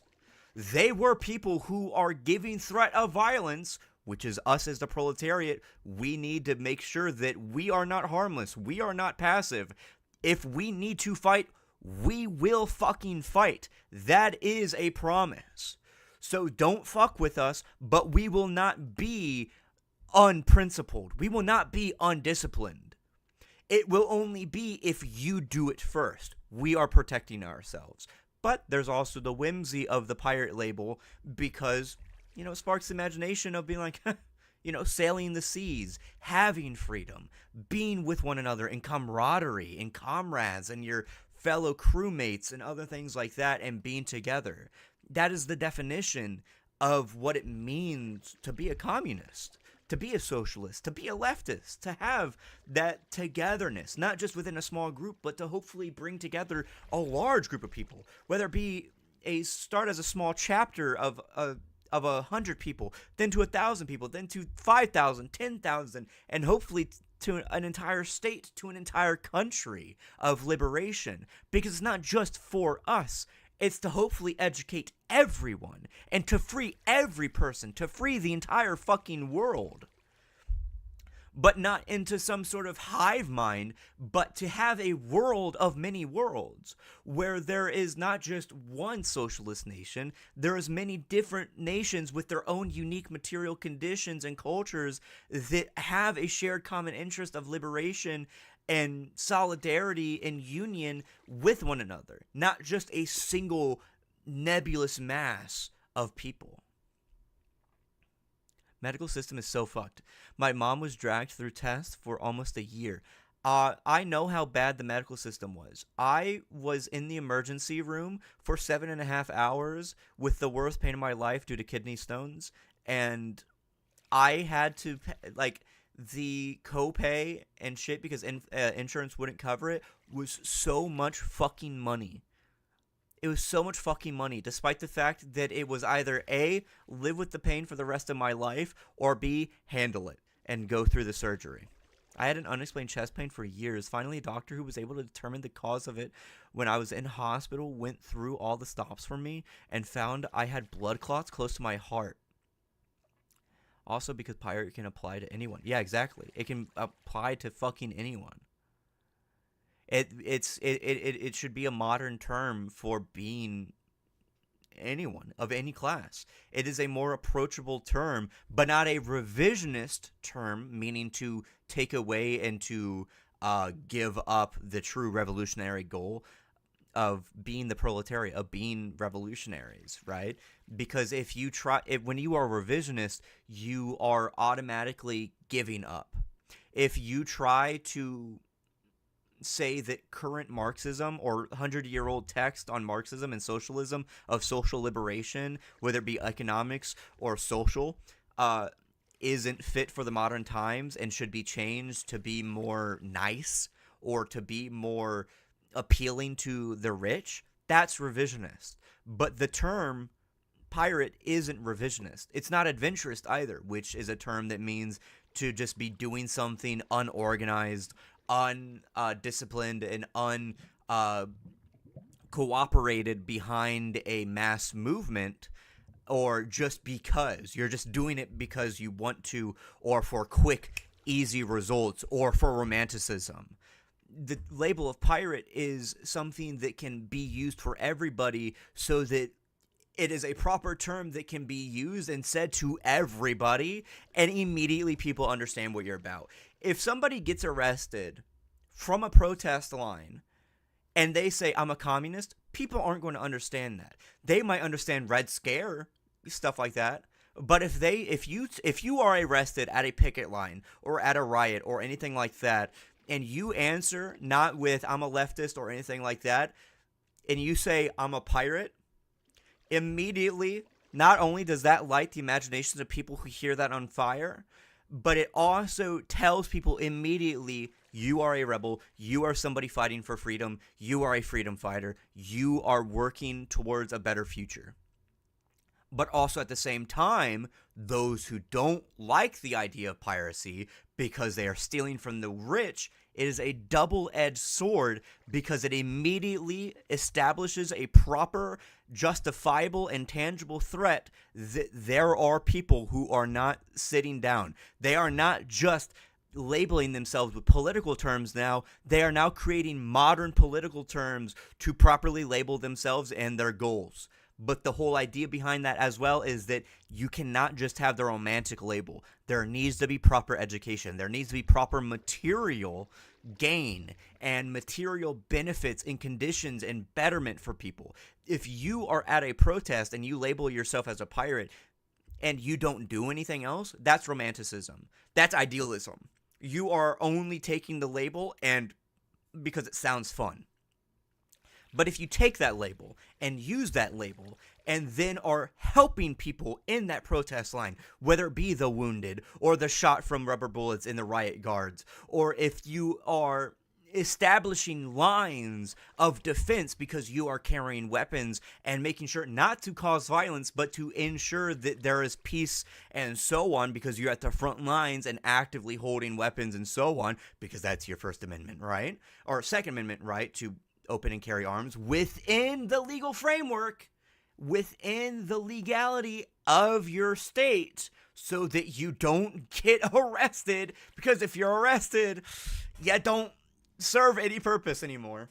they were people who are giving threat of violence, which is us as the proletariat. We need to make sure that we are not harmless. We are not passive. If we need to fight, we will fucking fight. That is a promise. So don't fuck with us, but we will not be unprincipled. We will not be undisciplined. It will only be if you do it first. We are protecting ourselves. But there's also the whimsy of the pirate label because, it sparks the imagination of being like, sailing the seas, having freedom, being with one another in camaraderie, in comrades, and your fellow crewmates and other things like that, and being together. That is the definition of what it means to be a communist, to be a socialist, to be a leftist, to have that togetherness, not just within a small group, but to hopefully bring together a large group of people, whether it be start as a small chapter of 100 people, then to 1,000 people, then to 5,000, 10,000, and hopefully to an entire state, to an entire country of liberation. Because it's not just for us. It's to hopefully educate everyone and to free every person, to free the entire fucking world. But not into some sort of hive mind, but to have a world of many worlds, where there is not just one socialist nation, there is many different nations with their own unique material conditions and cultures that have a shared common interest of liberation and solidarity and union with one another, not just a single nebulous mass of people. Medical system is so fucked. My mom was dragged through tests for almost a year. I know how bad the medical system was. I was in the emergency room for 7.5 hours with the worst pain of my life due to kidney stones, and I had to the copay and shit because insurance wouldn't cover it was so much fucking money. It was so much fucking money, despite the fact that it was either A, live with the pain for the rest of my life, or B, handle it and go through the surgery. I had an unexplained chest pain for years. Finally, a doctor who was able to determine the cause of it when I was in hospital went through all the stops for me and found I had blood clots close to my heart. Also, because pirate can apply to anyone. Yeah, exactly. It can apply to fucking anyone. It should be a modern term for being anyone of any class. It is a more approachable term, but not a revisionist term, meaning to take away and to give up the true revolutionary goal of being the proletariat, of being revolutionaries, right? Because when you are revisionist, you are automatically giving up. If you try to say that current Marxism or 100-year-old text on Marxism and socialism of social liberation, whether it be economics or social, isn't fit for the modern times and should be changed to be more nice or to be more appealing to the rich, that's revisionist. But the term pirate isn't revisionist. It's not adventurist either, which is a term that means to just be doing something unorganized, undisciplined, and uncooperated behind a mass movement, or just because. You're just doing it because you want to, or for quick, easy results, or for romanticism. The label of pirate is something that can be used for everybody so that it is a proper term that can be used and said to everybody, and immediately people understand what you're about. If somebody gets arrested from a protest line and they say, I'm a communist, people aren't going to understand that. They might understand Red Scare, stuff like that. But if you are arrested at a picket line or at a riot or anything like that, and you answer not with I'm a leftist or anything like that, and you say I'm a pirate, immediately, not only does that light the imaginations of people who hear that on fire, but it also tells people immediately, you are a rebel, you are somebody fighting for freedom, you are a freedom fighter, you are working towards a better future. But also at the same time, those who don't like the idea of piracy because they are stealing from the rich, it is a double-edged sword because it immediately establishes a proper, justifiable, and tangible threat that there are people who are not sitting down. They are not just labeling themselves with political terms now. They are now creating modern political terms to properly label themselves and their goals. But the whole idea behind that as well is that you cannot just have the romantic label. There needs to be proper education. There needs to be proper material gain and material benefits and conditions and betterment for people. If you are at a protest and you label yourself as a pirate and you don't do anything else, that's romanticism. That's idealism. You are only taking the label and because it sounds fun. But if you take that label and use that label and then are helping people in that protest line, whether it be the wounded or the shot from rubber bullets in the riot guards, or if you are establishing lines of defense because you are carrying weapons and making sure not to cause violence, but to ensure that there is peace and so on because you're at the front lines and actively holding weapons and so on because that's your First Amendment right, or Second Amendment right to open and carry arms within the legal framework, within the legality of your state, so that you don't get arrested, because if you're arrested, you don't serve any purpose anymore.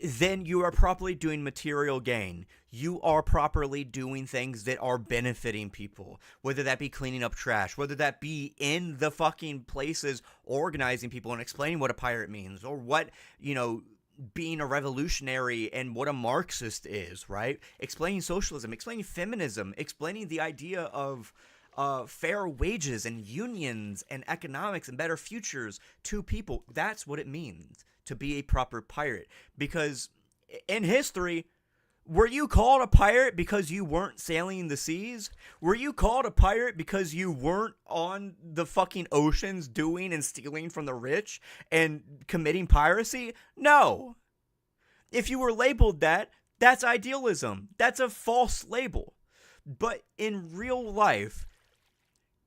Then you are properly doing material gain. You are properly doing things that are benefiting people, whether that be cleaning up trash, whether that be in the fucking places organizing people and explaining what a pirate means, or what, being a revolutionary and what a Marxist is, right? Explaining socialism, explaining feminism, explaining the idea of fair wages and unions and economics and better futures to people. That's what it means to be a proper pirate. Because in history, were you called a pirate because you weren't sailing the seas? Were you called a pirate because you weren't on the fucking oceans doing and stealing from the rich and committing piracy? No. If you were labeled that, that's idealism. That's a false label. But in real life,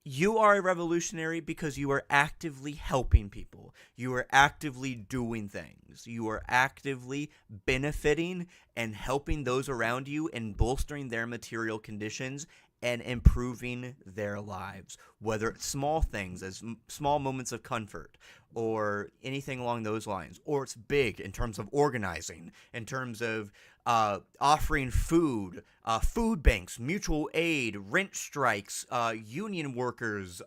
you are a revolutionary because you are actively helping people. You are actively doing things. You are actively benefiting and helping those around you and bolstering their material conditions and improving their lives. Whether it's small things, as small moments of comfort, or anything along those lines, or it's big in terms of organizing, in terms of offering food, food banks, mutual aid, rent strikes, union workers,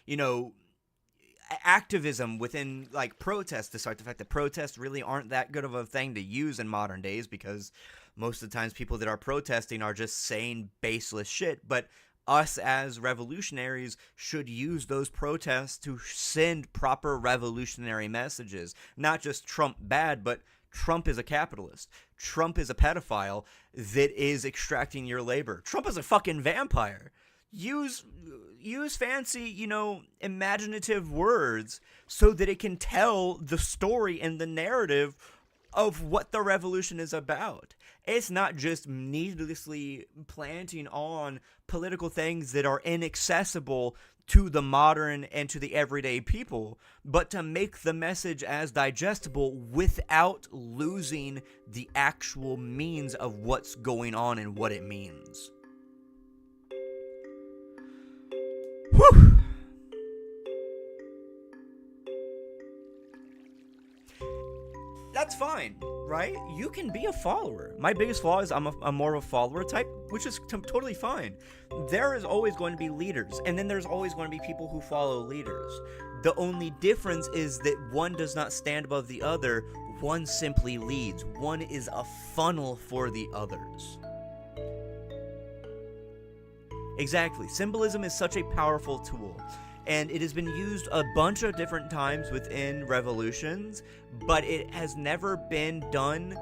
you know, activism within like protests, despite the fact that protests really aren't that good of a thing to use in modern days, because most of the times people that are protesting are just saying baseless shit. But us as revolutionaries should use those protests to send proper revolutionary messages. Not just Trump bad, but Trump is a capitalist. Trump is a pedophile that is extracting your labor. Trump is a fucking vampire. Use fancy, you know, imaginative words so that it can tell the story and the narrative of what the revolution is about. It's not just needlessly planting on political things that are inaccessible to the modern and to the everyday people, but to make the message as digestible without losing the actual means of what's going on and what it means. Whew. That's fine, right? You can be a follower. My biggest flaw is I'm more of a follower type, which is totally fine. There is always going to be leaders, and then there's always going to be people who follow leaders. The only difference is that one does not stand above the other. One simply leads. One is a funnel for the others. Exactly. Symbolism is such a powerful tool, and it has been used a bunch of different times within revolutions, but it has never been done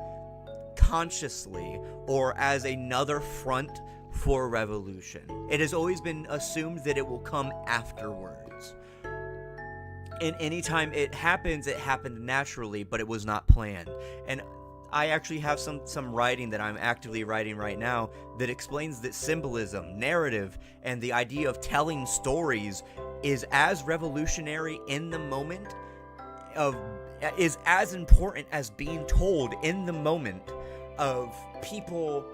consciously or as another front for revolution. It has always been assumed that it will come afterwards. And anytime it happens, it happened naturally, but it was not planned. And I actually have some writing that I'm actively writing right now that explains that symbolism, narrative, and the idea of telling stories is as revolutionary in the moment is as important as being told in the moment of people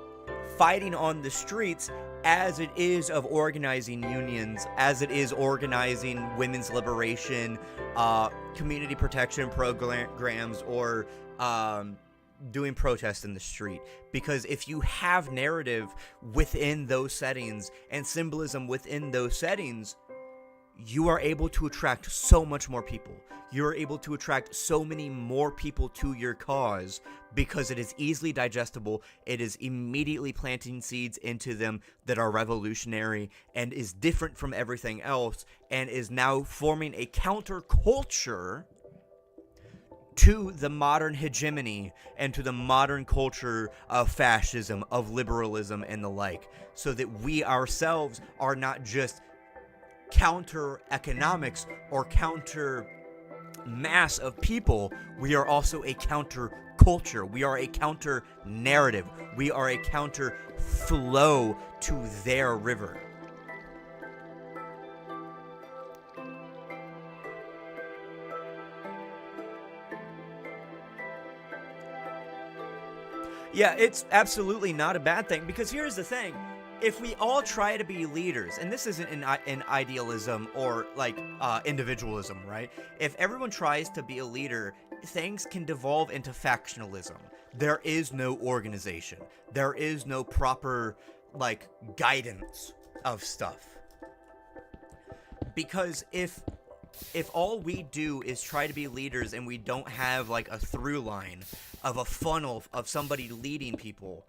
fighting on the streets as it is of organizing unions, as it is organizing women's liberation, community protection programs, or doing protests in the street. Because if you have narrative within those settings and symbolism within those settings, you are able to attract so much more people. You're able to attract so many more people to your cause because it is easily digestible. It is immediately planting seeds into them that are revolutionary and is different from everything else, and is now forming a counterculture to the modern hegemony and to the modern culture of fascism, of liberalism, and the like, so that we ourselves are not just counter economics or counter mass of people. We are also a counter culture. We are a counter narrative. We are a counter flow to their river. Yeah, it's absolutely not a bad thing, because here's the thing. If we all try to be leaders, and this isn't an idealism or like individualism, right? If everyone tries to be a leader, things can devolve into factionalism. There is no organization. There is no proper like guidance of stuff. Because if all we do is try to be leaders and we don't have like a through line of a funnel of somebody leading people,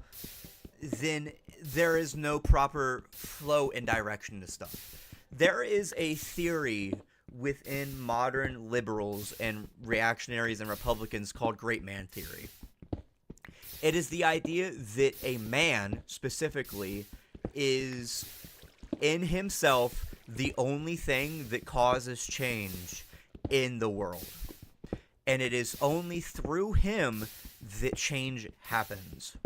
then there is no proper flow and direction to stuff. There is a theory within modern liberals and reactionaries and Republicans called great man theory. It is the idea that a man, specifically, is in himself the only thing that causes change in the world. And it is only through him that change happens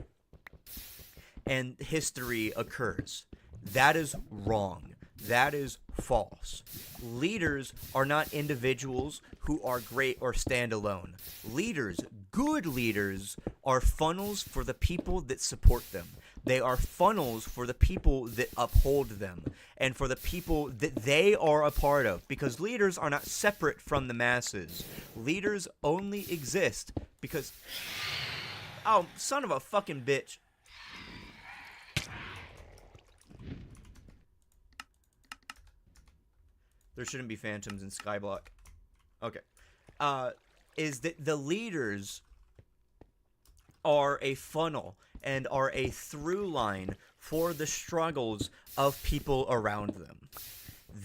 and history occurs. That is wrong. That is false. Leaders are not individuals who are great or stand alone. Leaders, good leaders, are funnels for the people that support them. They are funnels for the people that uphold them and for the people that they are a part of, because leaders are not separate from the masses. Leaders only exist because... Oh, son of a fucking bitch. There shouldn't be phantoms in Skyblock. Okay. Is that the leaders are a funnel and are a through line for the struggles of people around them.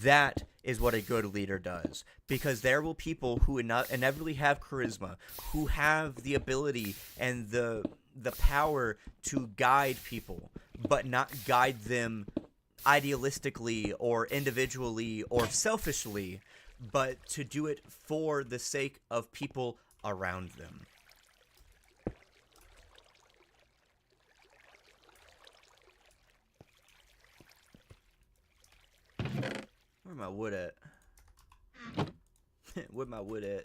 That is what a good leader does, because there will people who inevitably have charisma, who have the ability and the power to guide people, but not guide them idealistically or individually or selfishly, but to do it for the sake of people around them. Where my wood at? Where my wood at?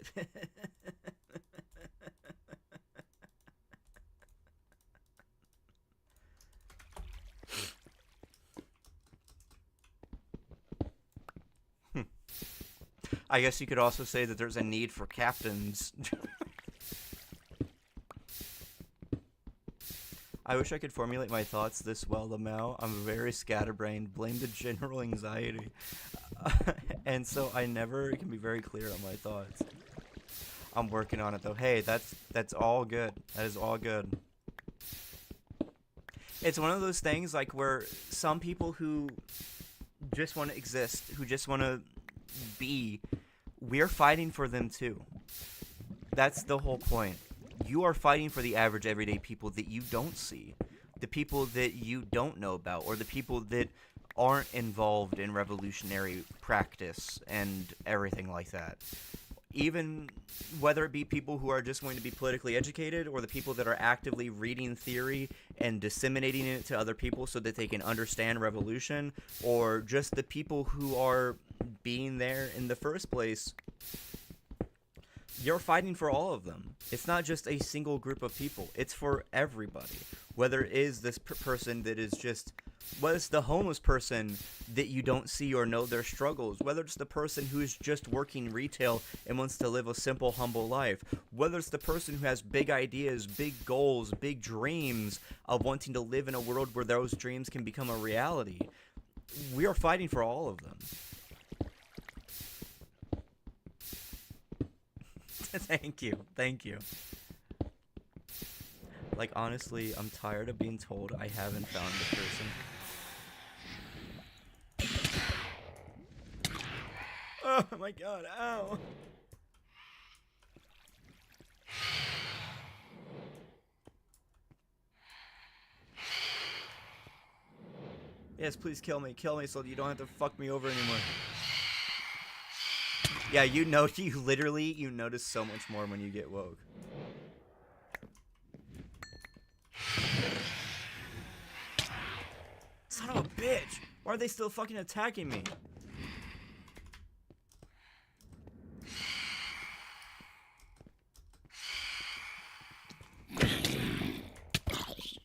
I guess you could also say that there's a need for captains. I wish I could formulate my thoughts this well, Lamau. I'm very scatterbrained. Blame the general anxiety. And so I never can be very clear on my thoughts. I'm working on it, though. Hey, that's all good. That is all good. It's one of those things, like, where some people who just want to exist, who just want to be, we're fighting for them, too. That's the whole point. You are fighting for the average everyday people that you don't see, the people that you don't know about, or the people that aren't involved in revolutionary practice and everything like that. Even whether it be people who are just going to be politically educated, or the people that are actively reading theory and disseminating it to other people so that they can understand revolution, or just the people who are being there in the first place. You're fighting for all of them. It's not just a single group of people. It's for everybody. Whether it is this person that is just... Whether it's the homeless person that you don't see or know their struggles. Whether it's the person who's just working retail and wants to live a simple, humble life. Whether it's the person who has big ideas, big goals, big dreams of wanting to live in a world where those dreams can become a reality. We are fighting for all of them. Thank you. Thank you. Like, honestly, I'm tired of being told I haven't found the person. Oh my god, ow. Yes, please kill me so you don't have to fuck me over anymore. Yeah, you notice so much more when you get woke. Son of a bitch! Why are they still fucking attacking me?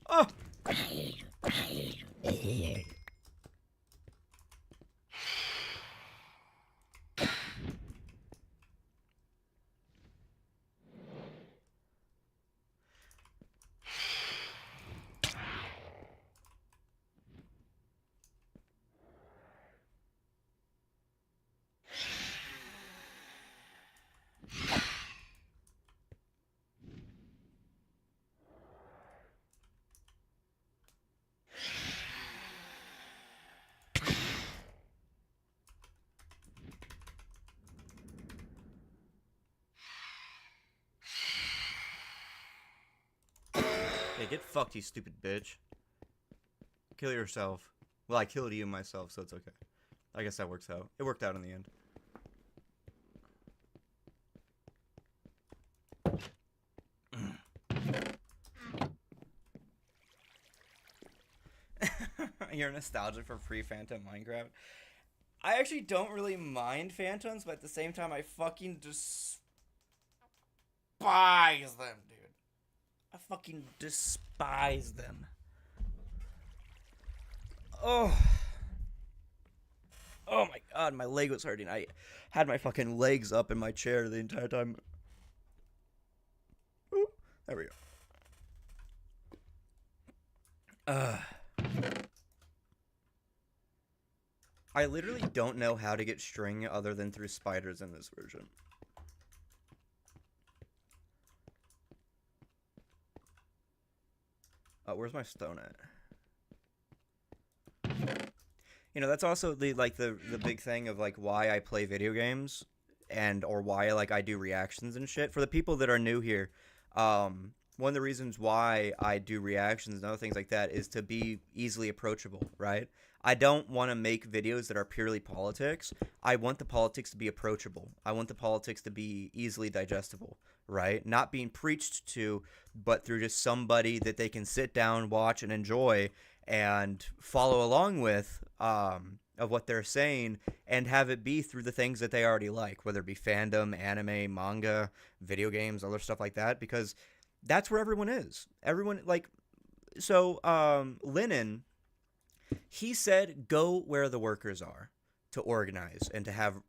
Oh! Hey, get fucked, you stupid bitch. Kill yourself. Well, I killed you myself, so it's okay. I guess that works out. It worked out in the end. You're nostalgic for pre-Phantom Minecraft? I actually don't really mind Phantoms, but at the same time, I fucking despise them, dude. I fucking despise them. Oh. Oh my god, my leg was hurting. I had my fucking legs up in my chair the entire time. Ooh, there we go. I literally don't know how to get string other than through spiders in this version. Where's my stone at? You know, that's also the big thing of like why I play video games and or why like I do reactions and shit. For the people that are new here, one of the reasons why I do reactions and other things like that is to be easily approachable, right? I don't want to make videos that are purely politics. I want the politics to be approachable. I want the politics to be easily digestible, right? Not being preached to, but through just somebody that they can sit down, watch, and enjoy and follow along with of what they're saying and have it be through the things that they already like, whether it be fandom, anime, manga, video games, other stuff like that, because that's where everyone is. Everyone, like, so Lennon, he said, go where the workers are to organize and to have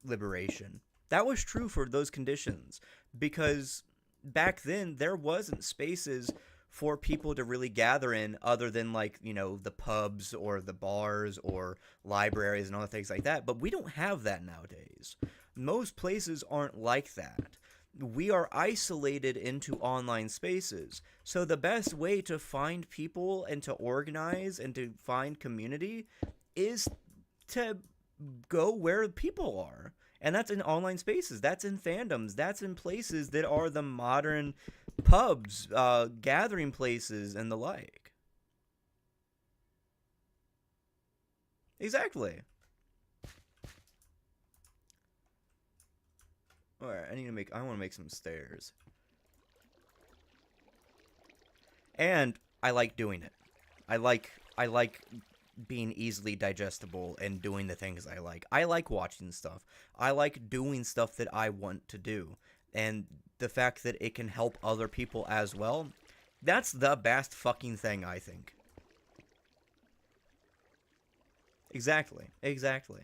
liberation. That was true for those conditions because back then there wasn't spaces for people to really gather in other than like, you know, the pubs or the bars or libraries and other things like that. But we don't have that nowadays. Most places aren't like that. We are isolated into online spaces. So the best way to find people and to organize and to find community is to go where people are. And that's in online spaces. That's in fandoms. That's in places that are the modern pubs, gathering places, and the like. Exactly. Alright, I want to make some stairs. And I like doing it. I like being easily digestible and doing the things I like. I like watching stuff. I like doing stuff that I want to do. And the fact that it can help other people as well, that's the best fucking thing, I think. Exactly. Exactly.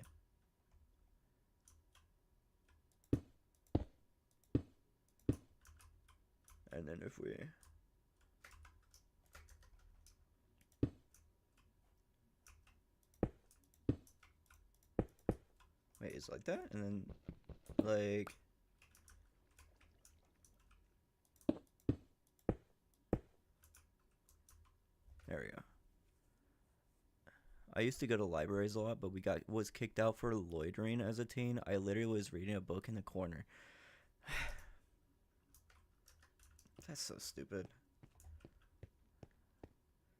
And then if we... Wait, it's like that? And then, like... There we go. I used to go to libraries a lot, but was kicked out for loitering as a teen. I literally was reading a book in the corner. That's so stupid.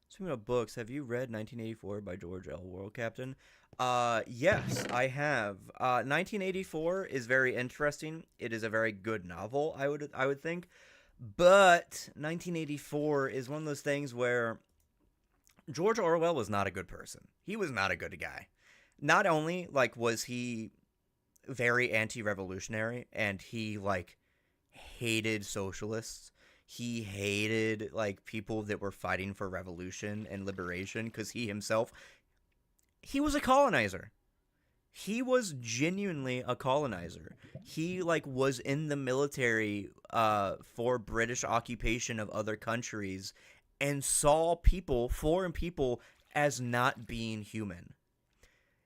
Speaking of books, have you read 1984 by George L. World Captain? Yes, I have. 1984 is very interesting. It is a very good novel, I would think. But 1984 is one of those things where George Orwell was not a good person. He was not a good guy. Not only like was he very anti-revolutionary and he like hated socialists, he hated like people that were fighting for revolution and liberation because he was a colonizer. He was genuinely a colonizer. He like was in the military for British occupation of other countries and saw foreign people as not being human.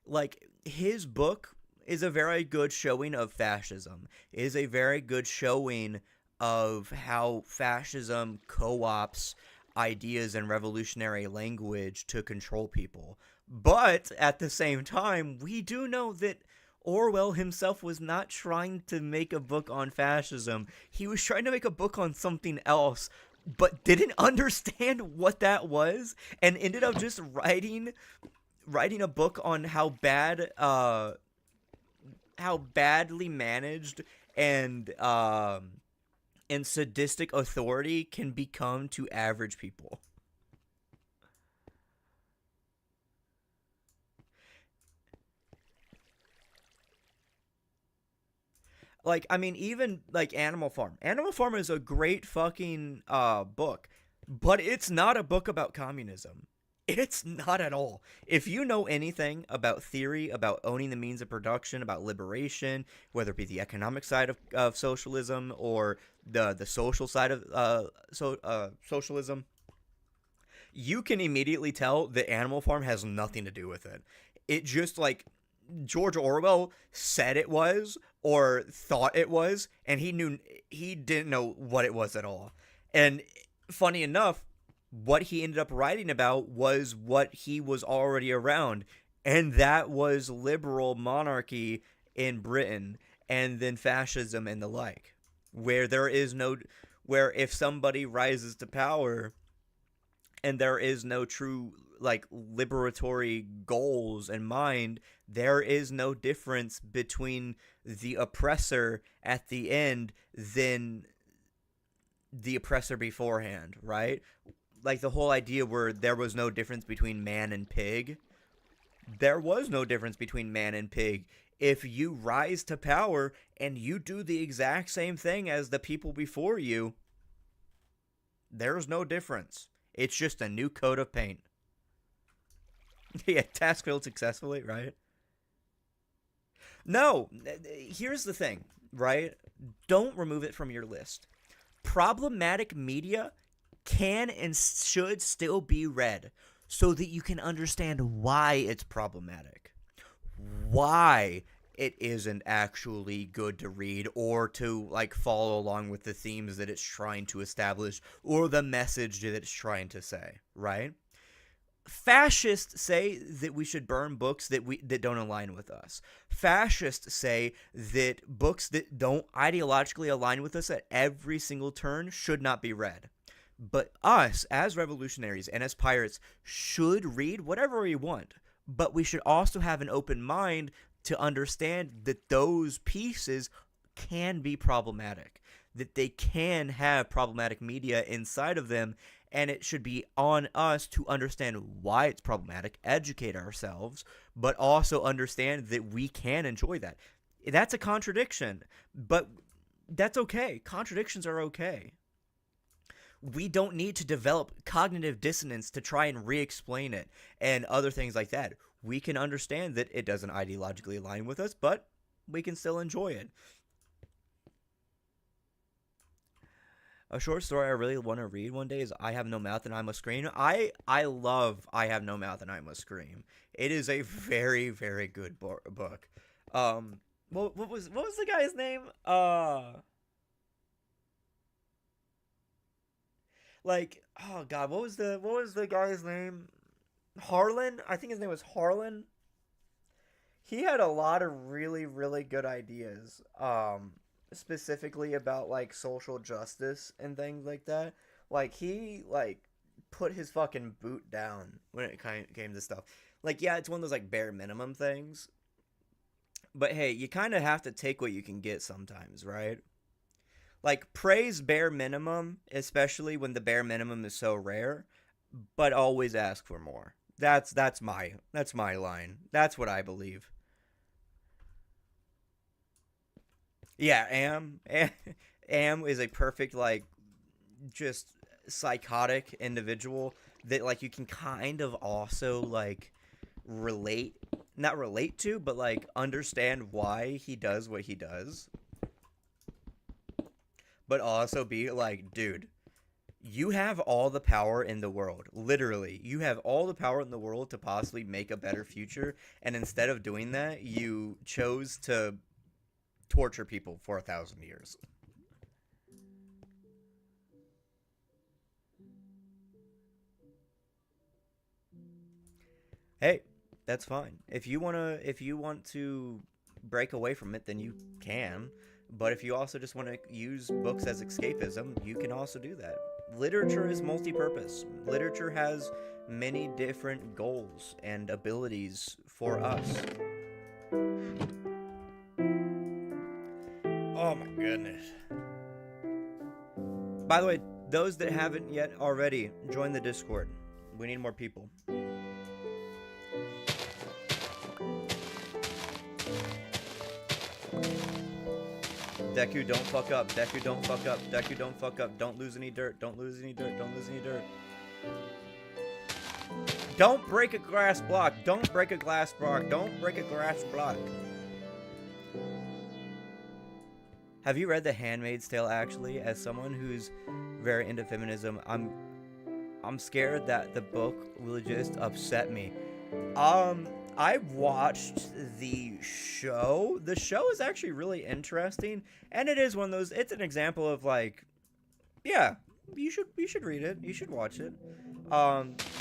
Like his book is a very good showing of fascism. It is a very good showing of how fascism co-ops ideas and revolutionary language to control people. But at the same time, we do know that Orwell himself was not trying to make a book on fascism. He was trying to make a book on something else, but didn't understand what that was, and ended up just writing a book on how badly managed and sadistic authority can become to average people. Like, I mean, even, like, Animal Farm. Animal Farm is a great fucking book, but it's not a book about communism. It's not at all. If you know anything about theory, about owning the means of production, about liberation, whether it be the economic side of socialism or the social side of socialism, you can immediately tell that Animal Farm has nothing to do with it. It just like George Orwell said it was or thought it was, and he didn't know what it was at all. And funny enough, what he ended up writing about was what he was already around, and that was liberal monarchy in Britain, and then fascism and the like, where there is no, where if somebody rises to power and there is no true like liberatory goals in mind, there is no difference between the oppressor at the end than the oppressor beforehand, right? Like the whole idea where there was no difference between man and pig. There was no difference between man and pig. If you rise to power and you do the exact same thing as the people before you, there's no difference. It's just a new coat of paint. Yeah, task failed successfully, right? No, here's the thing, right? Don't remove it from your list. Problematic media can and should still be read so that you can understand why it's problematic, why it isn't actually good to read or to like follow along with the themes that it's trying to establish or the message that it's trying to say, right? Fascists say that we should burn books that don't align with us. Fascists say that books that don't ideologically align with us at every single turn should not be read. But us, as revolutionaries and as pirates, should read whatever we want. But we should also have an open mind to understand that those pieces can be problematic, that they can have problematic media inside of them, and it should be on us to understand why it's problematic, educate ourselves, but also understand that we can enjoy that. That's a contradiction, but that's okay. Contradictions are okay. We don't need to develop cognitive dissonance to try and re-explain it and other things like that. We can understand that it doesn't ideologically align with us, but we can still enjoy it. A short story I really want to read one day is I Have No Mouth and I Must Scream. I love I Have No Mouth and I Must Scream. It is a very, very good book. What was the guy's name? Like, oh god, what was the guy's name? Harlan? I think his name was Harlan. He had a lot of really, really good ideas. Specifically about like social justice and things like that. Like he like put his fucking boot down when it came to stuff. Like yeah, it's one of those like bare minimum things. But hey, you kind of have to take what you can get sometimes, right? Like praise bare minimum, especially when the bare minimum is so rare, but always ask for more. That's my line. That's what I believe. Yeah, Am is a perfect like just psychotic individual that like you can kind of also like not relate to, but like understand why he does what he does. But also be like, dude, you have all the power in the world. Literally, you have all the power in the world to possibly make a better future, and instead of doing that, you chose to torture people for 1,000 years. Hey, that's fine. If you want to break away from it, then you can. But if you also just want to use books as escapism, you can also do that. Literature is multi-purpose. Literature has many different goals and abilities for us. Oh my goodness. By the way, those that haven't yet already, join the Discord. We need more people. Deku, don't fuck up. Deku, don't fuck up. Deku, don't fuck up. Don't lose any dirt. Don't lose any dirt. Don't lose any dirt. Don't break a glass block. Don't break a glass block. Don't break a glass block. Have you read The Handmaid's Tale, actually? As someone who's very into feminism, I'm scared that the book will just upset me. I watched the show. The show is actually really interesting, and it is one of those. It's an example of like, yeah, you should read it. You should watch it.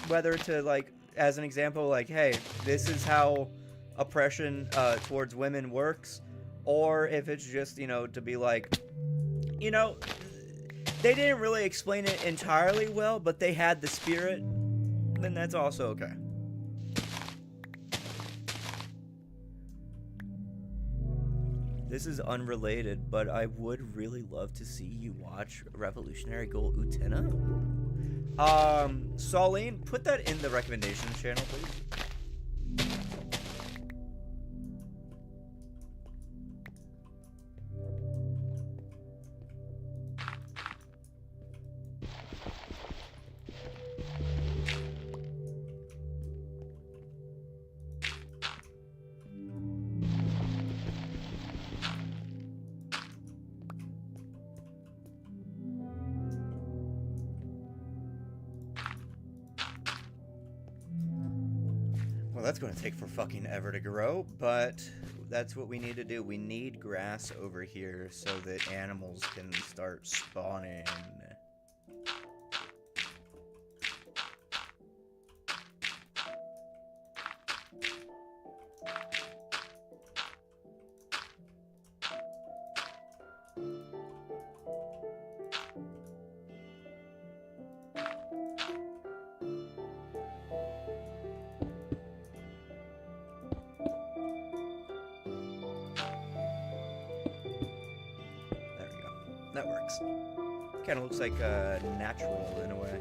Whether to like as an example, like, hey, this is how oppression towards women works, or if it's just, you know, to be like, you know, they didn't really explain it entirely well, but they had the spirit, then that's also okay. This is unrelated, but I would really love to see you watch Revolutionary Goal Utena. Saulene, put that in the recommendations channel, please. Well, that's going to take for fucking ever to grow, but that's what we need to do. We need grass over here so that animals can start spawning. That works. Kind of looks like natural in a way.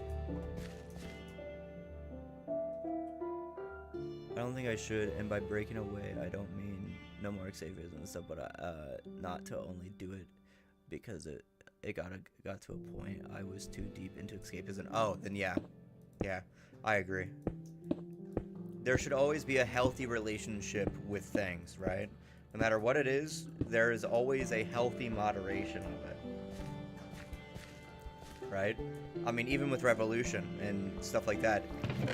I don't think I should, and by breaking away, I don't mean no more escapism and stuff, but not to only do it because it got to a point I was too deep into escapism. Oh, then yeah, I agree. There should always be a healthy relationship with things, right? No matter what it is, there is always a healthy moderation of it. Right? I mean, even with revolution and stuff like that,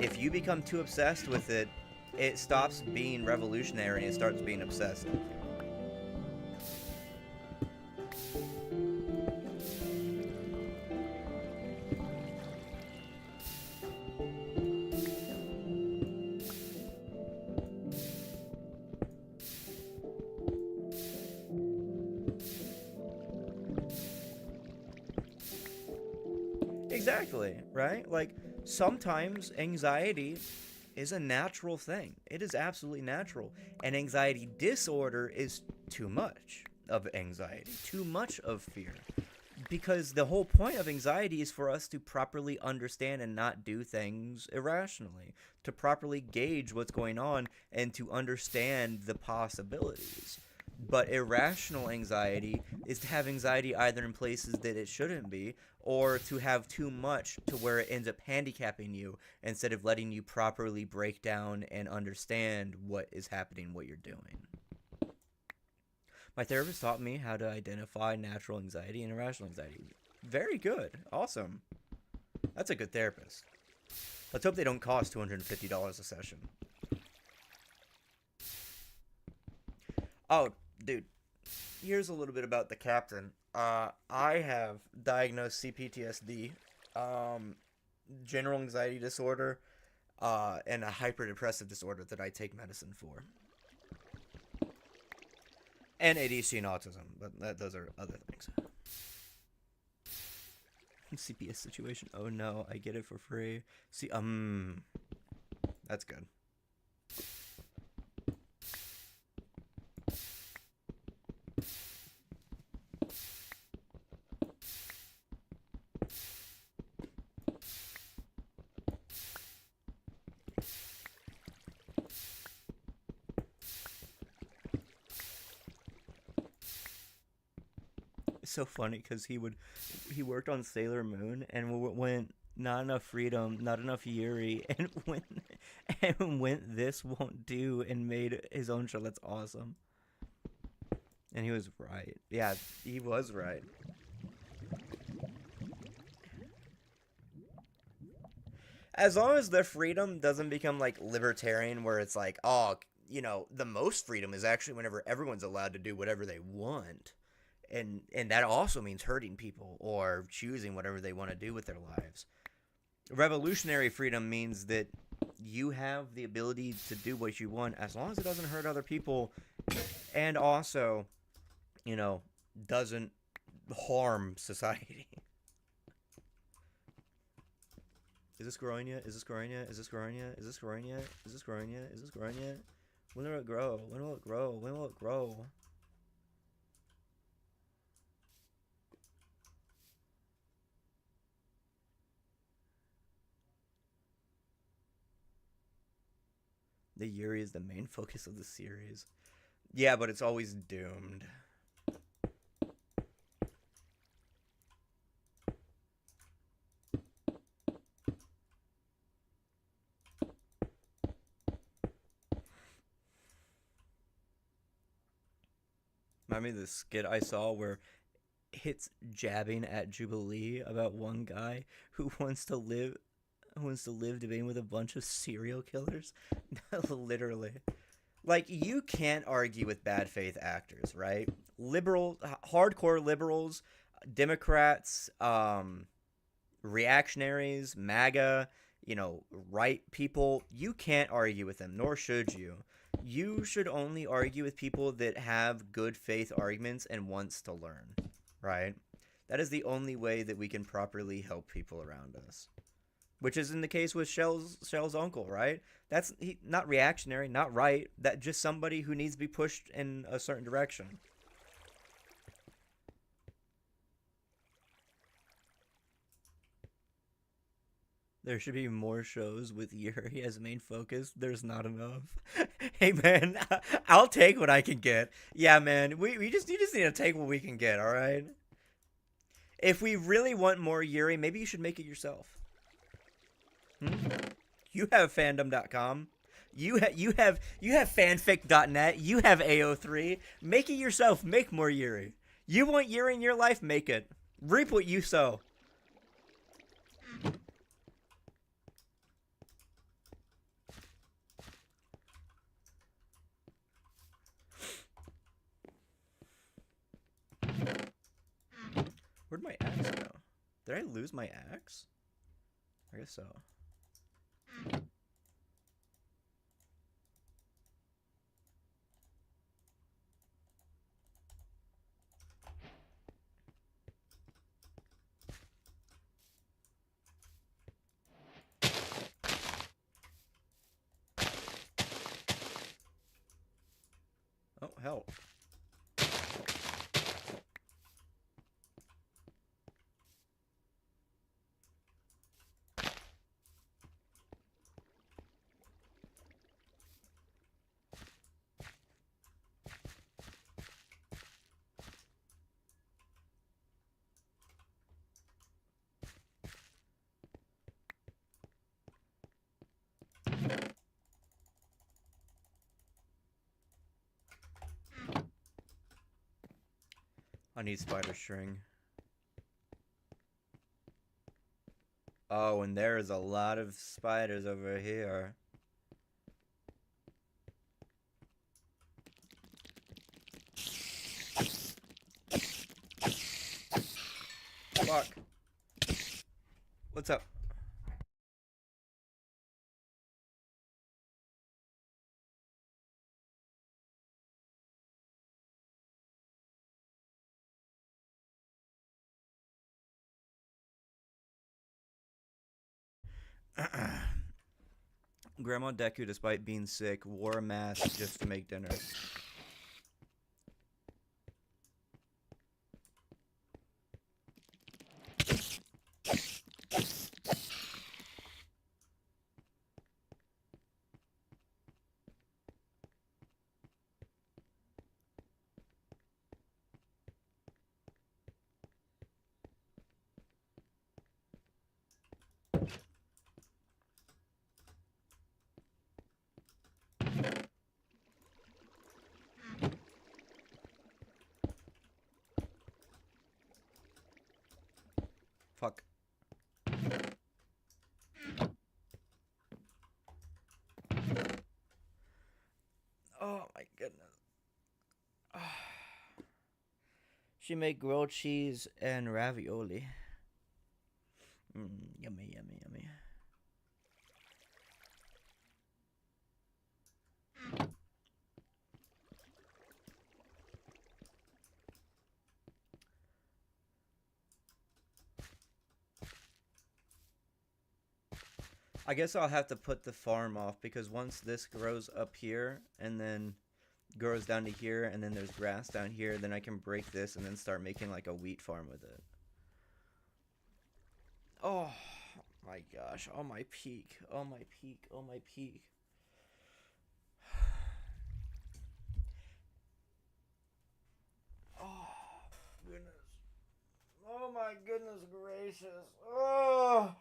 if you become too obsessed with it, it stops being revolutionary and it starts being obsessive. Exactly, right? Like, sometimes anxiety is a natural thing. It is absolutely natural. And anxiety disorder is too much of anxiety, too much of fear. Because the whole point of anxiety is for us to properly understand and not do things irrationally, to properly gauge what's going on and to understand the possibilities. But irrational anxiety is to have anxiety either in places that it shouldn't be, or to have too much to where it ends up handicapping you instead of letting you properly break down and understand what is happening, what you're doing. My therapist taught me how to identify natural anxiety and irrational anxiety. Very good. Awesome. That's a good therapist. Let's hope they don't cost $250 a session. Oh, dude. Here's a little bit about the captain. I have diagnosed CPTSD, general anxiety disorder, and a hyperdepressive disorder that I take medicine for. And ADHD and autism, but those are other things. CPS situation. Oh no, I get it for free. See, that's good. So funny because he worked on Sailor Moon, and when Not Enough Freedom, Not Enough Yuri, and went, "This won't do," and made his own show. That's awesome. And he was right. Yeah, he was right. As long as their freedom doesn't become like libertarian, where it's like, oh, the most freedom is actually whenever everyone's allowed to do whatever they want, and that also means hurting people or choosing whatever they want to do with their lives. Revolutionary freedom means that you have the ability to do what you want as long as it doesn't hurt other people, and also, doesn't harm society. Is this growing yet? Is this growing yet? Is this growing yet? Is this growing yet? Is this growing yet? Is this growing yet? When will it grow? When will it grow? When will it grow? The Yuri is the main focus of the series. Yeah, but it's always doomed. Remind me of the skit I saw where it's jabbing at Jubilee about one guy who wants to live debating with a bunch of serial killers. Literally. Like, you can't argue with bad faith actors, right? Hardcore liberals, Democrats, reactionaries, MAGA, right people, you can't argue with them, nor should you. You should only argue with people that have good faith arguments and wants to learn, right? That is the only way that we can properly help people around us. Which is in the case with Shell's uncle, right? That's not reactionary, not right. That just somebody who needs to be pushed in a certain direction. There should be more shows with Yuri as main focus. There's not enough. Hey man, I'll take what I can get. Yeah, man, you just need to take what we can get. All right. If we really want more Yuri, maybe you should make it yourself. You have fandom.com. You have fanfic.net. You have AO3. Make it yourself. Make more Yuri. You want Yuri in your life? Make it. Reap what you sow. Where'd my axe go? Did I lose my axe? I guess so. Oh, hell. I need spider string. Oh, and there's a lot of spiders over here. Fuck. What's up? Grandma Deku, despite being sick, wore a mask just to make dinner. my goodness. She made grilled cheese and ravioli. Yummy, yummy, yummy. I guess I'll have to put the farm off because once this grows up here and then grows down to here and then there's grass down here, then I can break this and then start making like a wheat farm with it. Oh my gosh. Oh my peak. Oh my peak. Oh my peak. Oh goodness. Oh my goodness gracious. Oh.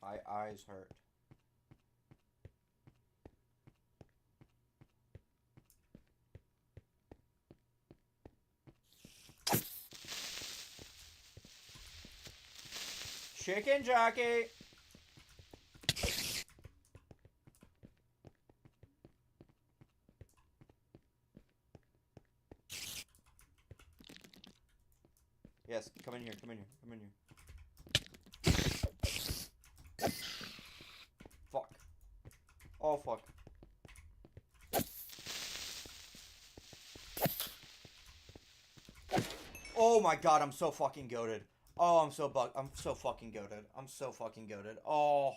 My eyes hurt. Chicken jockey. Yes, come in here, come in here, come in here. Fuck. Oh, fuck. Oh my god, I'm so fucking goated. Oh, I'm so fucking goated. I'm so fucking goated. Oh.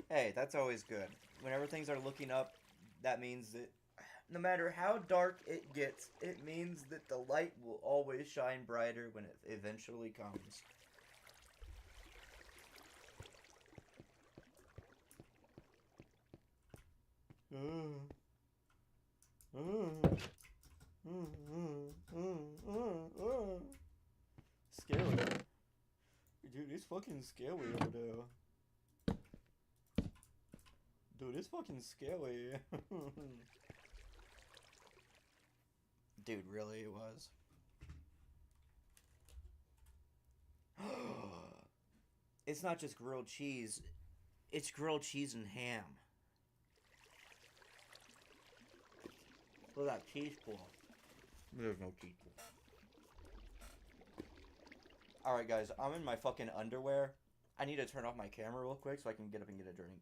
Hey, that's always good. Whenever things are looking up, that means that no matter how dark it gets, it means that the light will always shine brighter when it eventually comes. Scary. Dude, it's fucking scary over there. Dude, it's fucking scary. Dude, really, it was. It's not just grilled cheese. It's grilled cheese and ham. Look at that cheese pool. There's no cheese pool. Alright, guys, I'm in my fucking underwear. I need to turn off my camera real quick so I can get up and get a drink.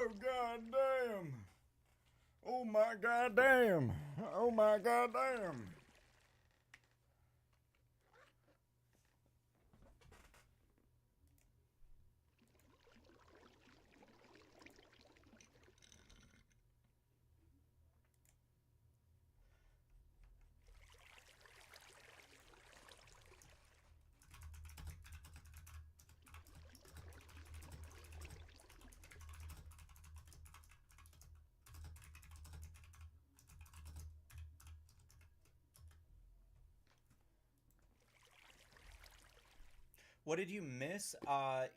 Oh, goddamn. Oh, my goddamn. Oh, my goddamn. What did you miss?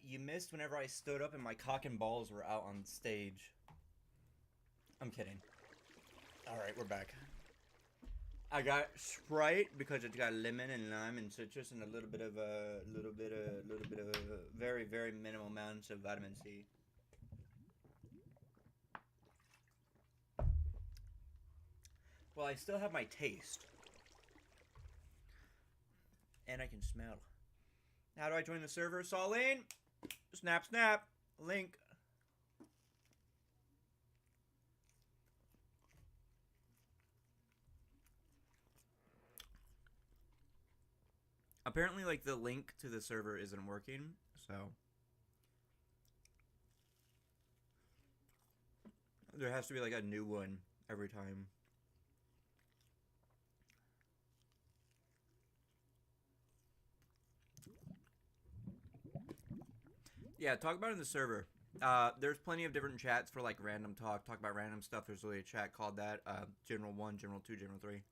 You missed whenever I stood up and my cock and balls were out on stage. I'm kidding. Alright, we're back. I got Sprite because it's got lemon and lime and citrus and a little bit of very, very minimal amounts of vitamin C. Well, I still have my taste. And I can smell. How do I join the server, Saline? Snap, snap. Link. Apparently, like, the link to the server isn't working, so there has to be, like, a new one every time. Yeah, talk about it in the server. There's plenty of different chats for, like, random talk about random stuff. There's really a chat called that, General 1, General 2, General 3.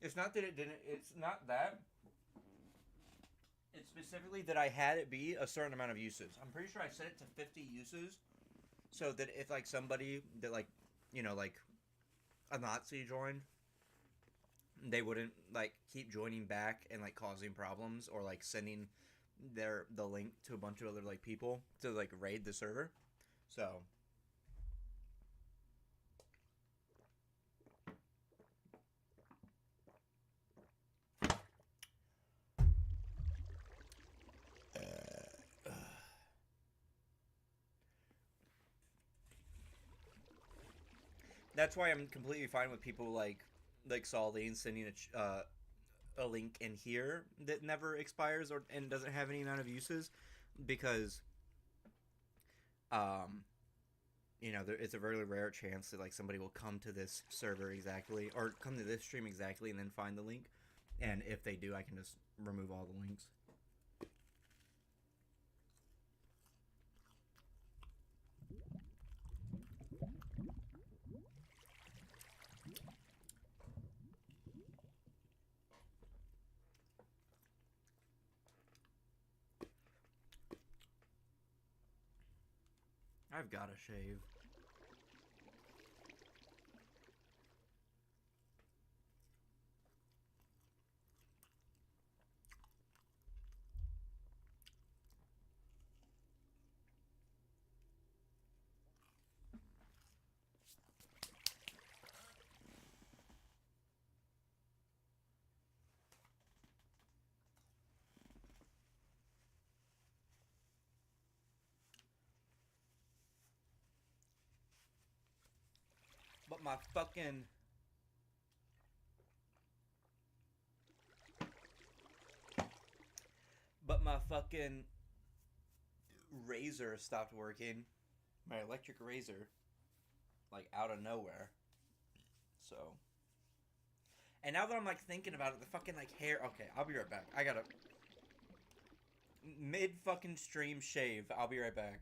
It's not that it didn't, it's not that. It's specifically that I had it be a certain amount of uses. I'm pretty sure I set it to 50 uses, so that if, like, somebody that, like, you know, like, a Nazi joined, they wouldn't, like, keep joining back and, like, causing problems or, like, sending the link to a bunch of other, like, people to, like, raid the server. So that's why I'm completely fine with people like Saladin sending a link in here that never expires or and doesn't have any amount of uses, because you know, it's a very rare chance that, like, somebody will come to this server exactly or come to this stream exactly and then find the link, and if they do, I can just remove all the links. I've got to shave. But my fucking razor stopped working. My electric razor, like, out of nowhere. So, and now that I'm, like, thinking about it, the fucking, like, hair. Okay, I'll be right back. I gotta mid fucking stream shave. I'll be right back.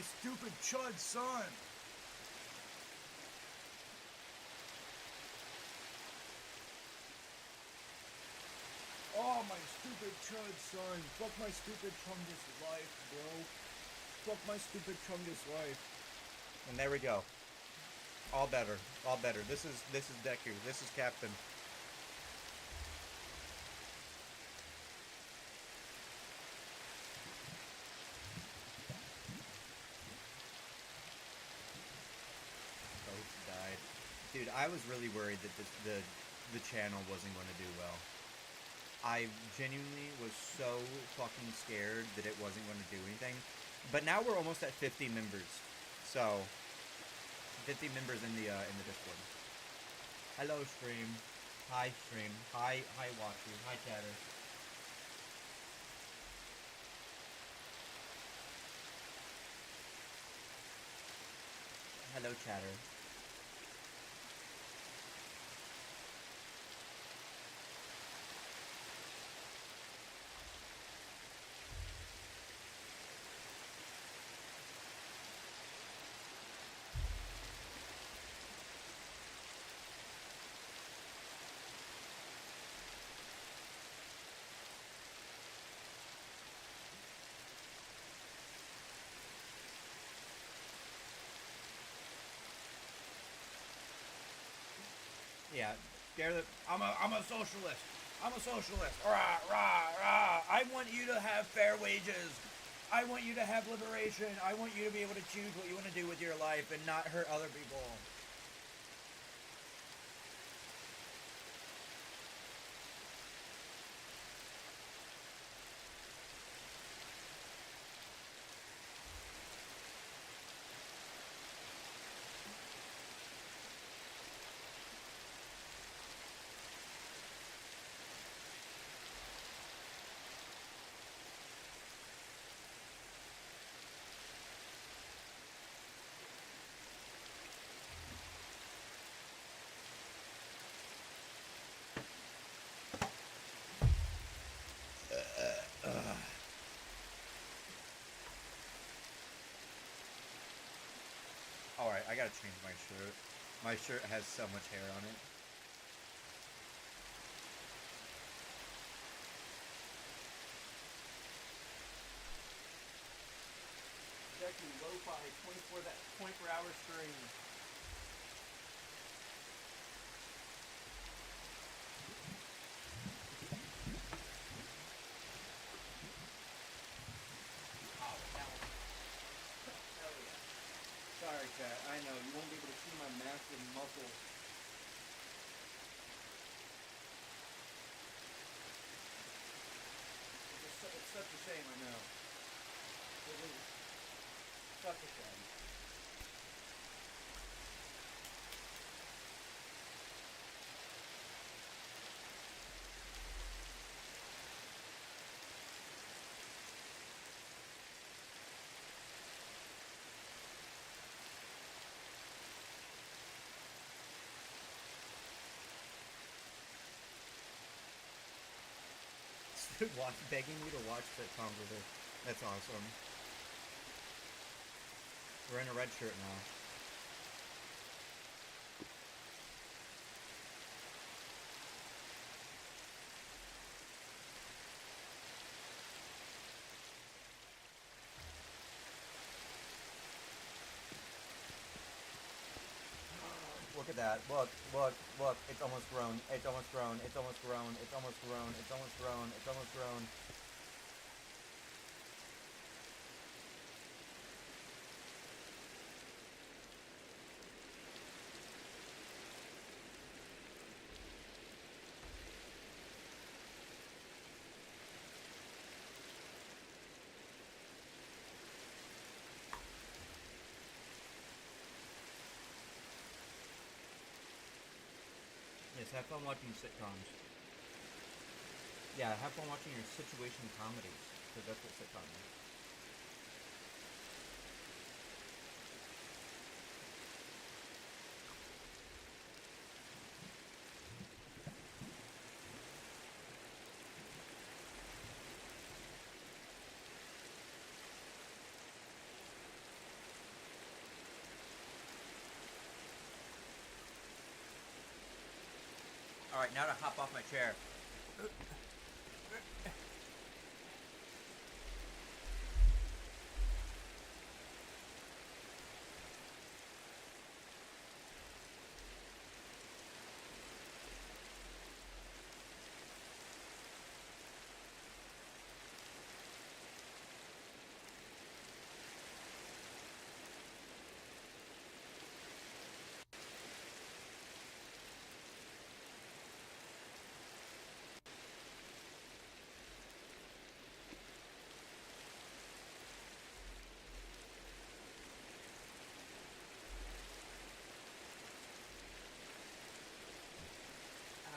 stupid chud son! Oh, my stupid chud son! Fuck my stupid chungus life, bro. Fuck my stupid chungus life. And there we go. All better. All better. This is Deku. This is Captain. Both died. Dude, I was really worried that the channel wasn't going to do well. I genuinely was so fucking scared that it wasn't going to do anything. But now we're almost at 50 members. So 50 members in the Discord. Hello stream. Hi stream. Hi watcher. Hi chatter. Hello chatter. Yeah, I'm a socialist. I'm a socialist. Rah, rah, rah. I want you to have fair wages. I want you to have liberation. I want you to be able to choose what you want to do with your life and not hurt other people. Alright, I gotta change my shirt. My shirt has so much hair on it. Deku, lo-fi, 24-hour stream. Oh, that one. Hell yeah. Sorry, chat. I know, you won't be able to see my massive muscles. It's such a shame, I know. It is such a shame. Begging you to watch that conversation. That's awesome. We're in a red shirt now. Look at that. Look. It's almost grown. It's almost grown. It's almost grown. It's almost grown. It's almost grown. It's almost grown. Yes, have fun watching sitcoms. Yeah, have fun watching your situation comedies, because that's what sitcom is. Alright, now to hop off my chair.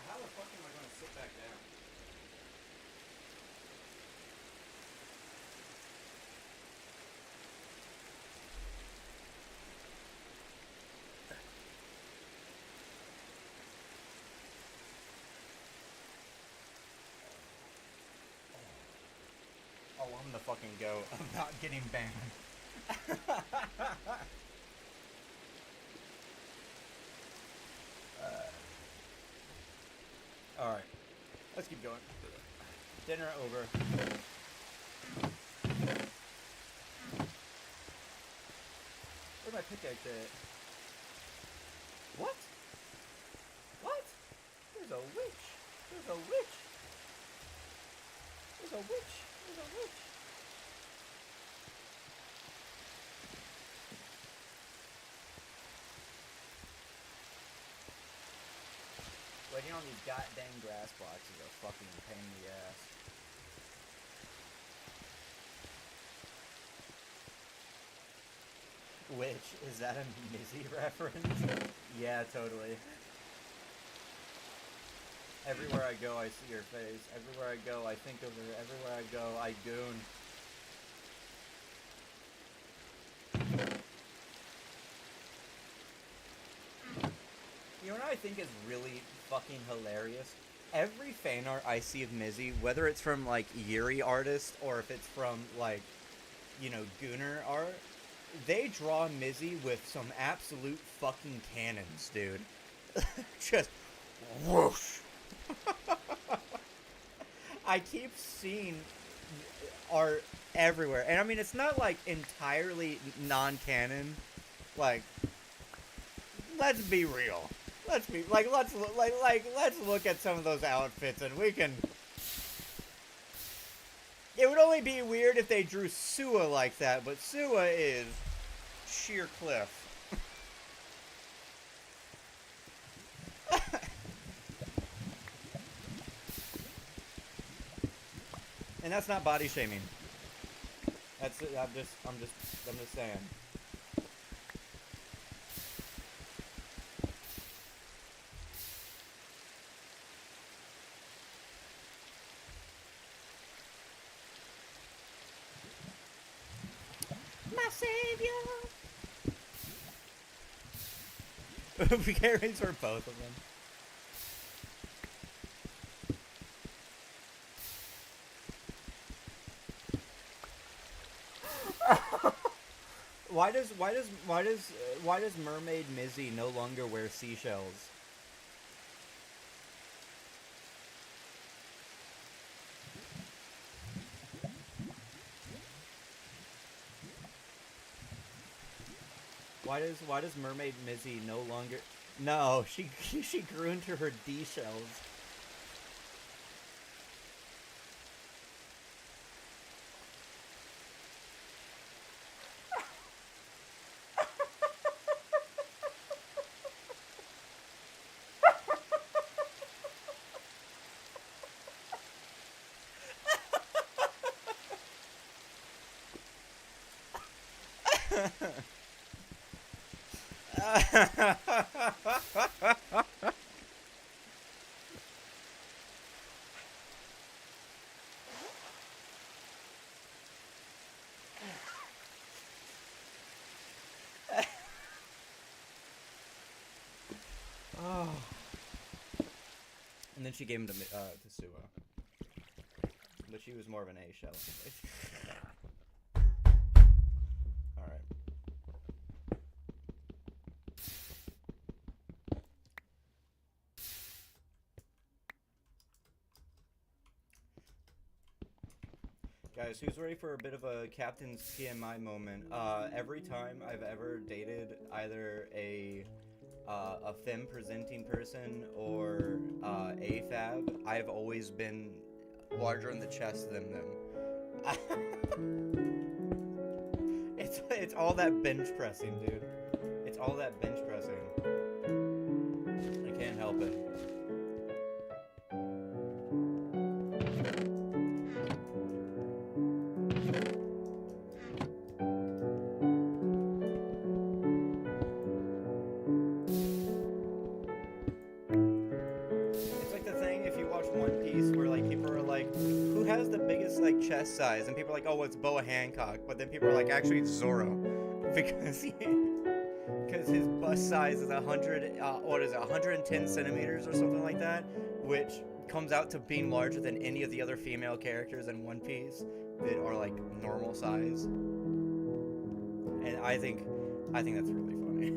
How the fuck am I going to sit back down? Oh, I'm the fucking goat. I'm not getting banned. Alright. Let's keep going. Dinner over. Where'd my pickaxe at? What? What? There's a witch. There's a witch. There's a witch. There's a witch. Waiting on these goddamn grass blocks is a fucking pain in the ass. Which, is that a Mizzy reference? Yeah, totally. Everywhere I go, I see your face. Everywhere I go, I think of her. Everywhere I go, I goon. You know what I think is really fucking hilarious? Every fan art I see of Mizzy, whether it's from, like, Yuri artists, or if it's from, like, you know, Gooner art, they draw Mizzy with some absolute fucking cannons, dude. Just whoosh. I keep seeing art everywhere, and I mean, it's not like entirely non-canon. Like, let's be real. Let's look at some of those outfits, and we can. It would only be weird if they drew Sua like that, but Sua is sheer cliff. And that's not body shaming. That's I'm just saying. My savior. Gary's for both of them. Why does Mermaid Mizzy no longer wear seashells? Why does Mermaid Mizzy no longer? No, she grew into her D shells. Oh. And then she gave him to Sua. But she was more of an A shell. Alright. Guys, who's ready for a bit of a Captain's TMI moment? Every time I've ever dated either a femme presenting person or AFAB, I've always been larger in the chest than them. It's all that bench pressing, dude. It's all that bench pressing. I can't help it. It's like the thing if you watch One Piece where like people are like, who has the biggest like chest size? And people are like, oh, it's Boa Hancock. But then people are like, actually it's Zoro, because his bust size is 110 centimeters or something like that, which comes out to being larger than any of the other female characters in One Piece that are like normal size. And I think that's really funny.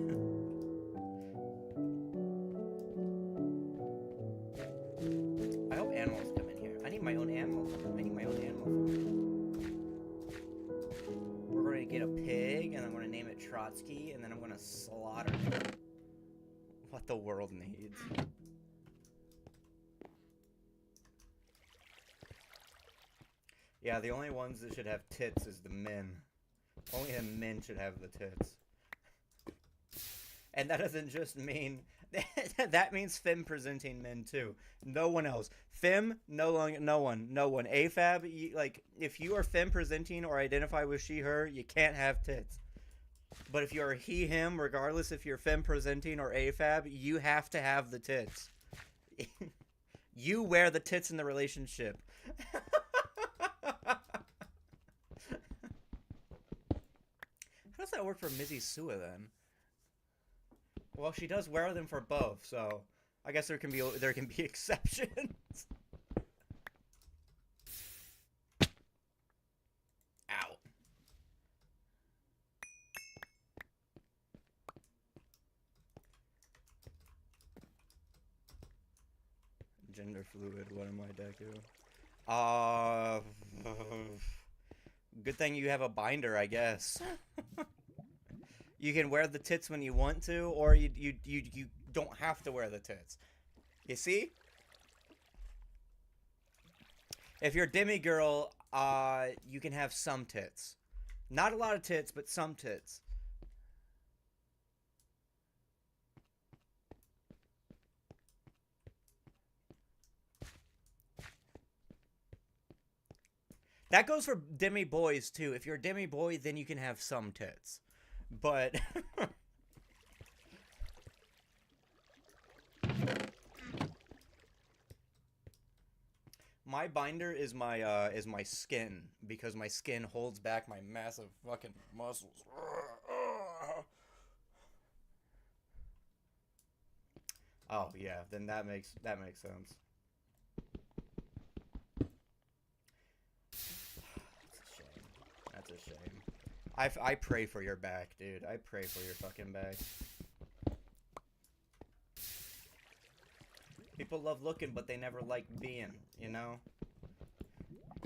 I hope animals come in here. I need my own animal farm. We're going to get a pig, and I'm going to name it Trotsky, and then I'm going to slaughter it. What the world needs. Yeah, the only ones that should have tits is the men. Only the men should have the tits. And that doesn't just mean... that means femme-presenting men, too. No one else. Femme, no one. AFAB, like, if you are femme-presenting or identify with she, her, you can't have tits. But if you're he, him, regardless if you're femme-presenting or AFAB, you have to have the tits. You wear the tits in the relationship. How does that work for Mizzy Sua, then? Well, she does wear them for both, so I guess there can be exceptions. Ow. Gender fluid, what am I, Deku? Good thing you have a binder, I guess. You can wear the tits when you want to, or you don't have to wear the tits. You see? If you're demigirl, you can have some tits. Not a lot of tits, but some tits. That goes for demi boys too. If you're a demi boy, then you can have some tits. But my binder is my skin, because my skin holds back my massive fucking muscles. Oh yeah, then that makes sense. That's a shame. I pray for your back, dude. I pray for your fucking back. People love looking, but they never like being, you know?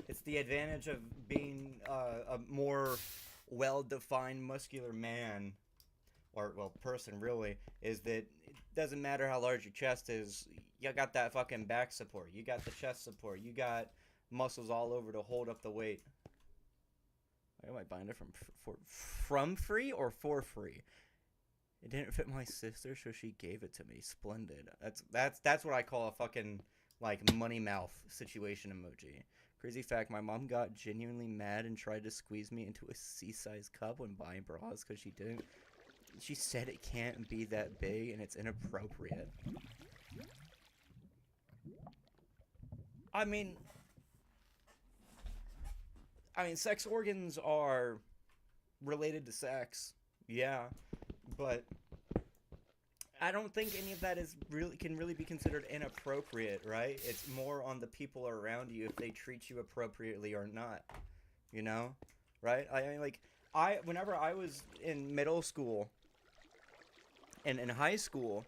It's the advantage of being a more well-defined muscular man, or, well, person, really, is that it doesn't matter how large your chest is, you got that fucking back support, you got the chest support, you got muscles all over to hold up the weight. I got my binder from free or for free? It didn't fit my sister, so she gave it to me. Splendid. That's what I call a fucking, like, money mouth situation emoji. Crazy fact, my mom got genuinely mad and tried to squeeze me into a C-size cup when buying bras because she didn't. She said it can't be that big and it's inappropriate. I mean, sex organs are related to sex, yeah, but I don't think any of that can really be considered inappropriate, right? It's more on the people around you if they treat you appropriately or not, you know, right? Whenever I was in middle school and in high school,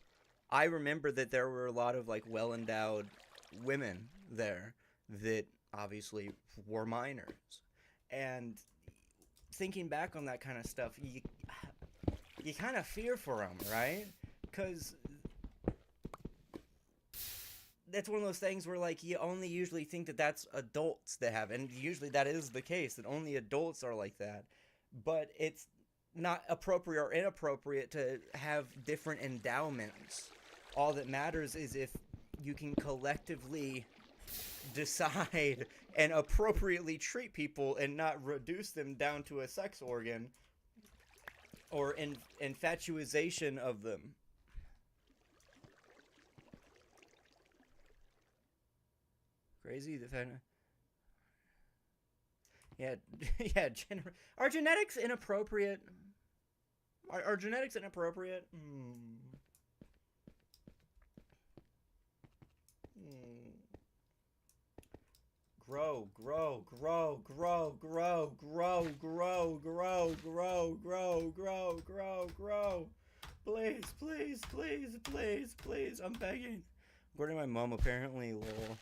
I remember that there were a lot of, like, well-endowed women there that obviously were minors. And thinking back on that kind of stuff, you kind of fear for them, right? Because that's one of those things where, like, you only usually think that that's adults that have, and usually that is the case, that only adults are like that. But it's not appropriate or inappropriate to have different endowments. All that matters is if you can collectively decide and appropriately treat people and not reduce them down to a sex organ or infatuation of them. Crazy the fact. Yeah, yeah. Are genetics inappropriate? Are genetics inappropriate? Grow, grow, grow, grow, grow, grow, grow, grow, grow, grow, grow, grow, grow. Please, please, please, please, please. I'm begging. According to my mom, apparently, lol,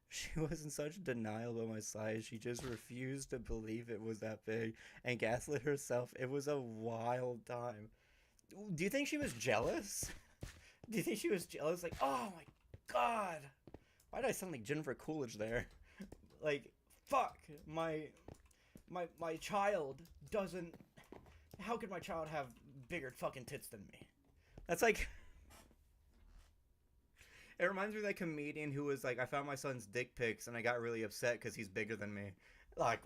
she was in such denial about my size, she just refused to believe it was that big and gaslit herself. It was a wild time. Do you think she was jealous? Do you think she was jealous? Like, oh my god. Why did I sound like Jennifer Coolidge there? Like, fuck, my child doesn't... How could my child have bigger fucking tits than me? That's like... It reminds me of that comedian who was like, I found my son's dick pics and I got really upset because he's bigger than me. Like,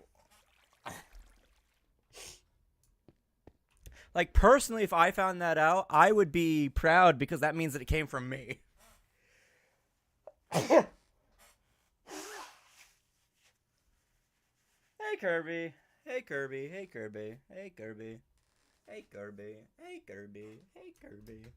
personally, if I found that out, I would be proud because that means that it came from me. Hey, Kirby. Hey, Kirby. Hey, Kirby. Hey, Kirby. Hey, Kirby. Hey, Kirby. Hey, Kirby.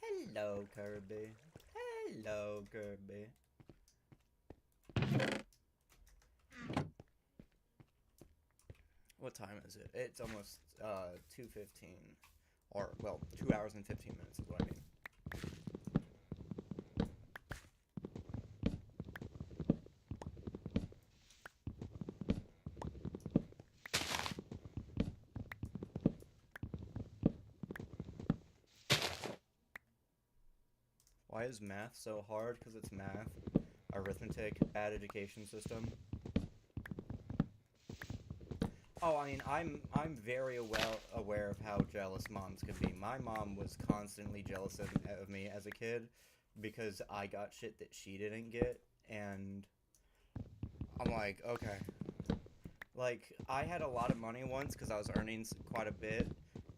Hello, Kirby. Hello, Kirby. What time is it? It's almost 2:15. Or, well, 2 hours and 15 minutes is what I mean. Why is math so hard? Because it's math. Arithmetic, bad education system. Oh, I mean, I'm very well aware of how jealous moms could be. My mom was constantly jealous of me as a kid because I got shit that she didn't get, and I'm like, okay. Like, I had a lot of money once because I was earning quite a bit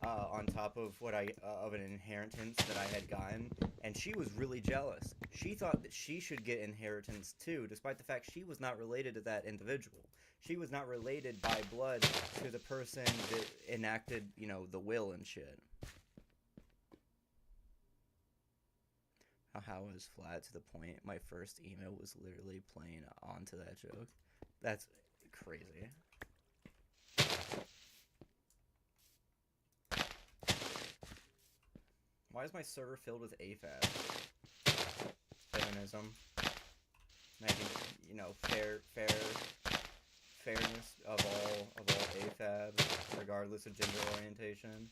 on top of of an inheritance that I had gotten, and she was really jealous. She thought that she should get inheritance too, despite the fact she was not related to that individual. She was not related by blood to the person that enacted, you know, the will and shit. How was flat to the point? My first email was literally playing onto that joke. That's crazy. Why is my server filled with AFAB? Feminism. Making, you know, fairness of all AFAB, regardless of gender orientation.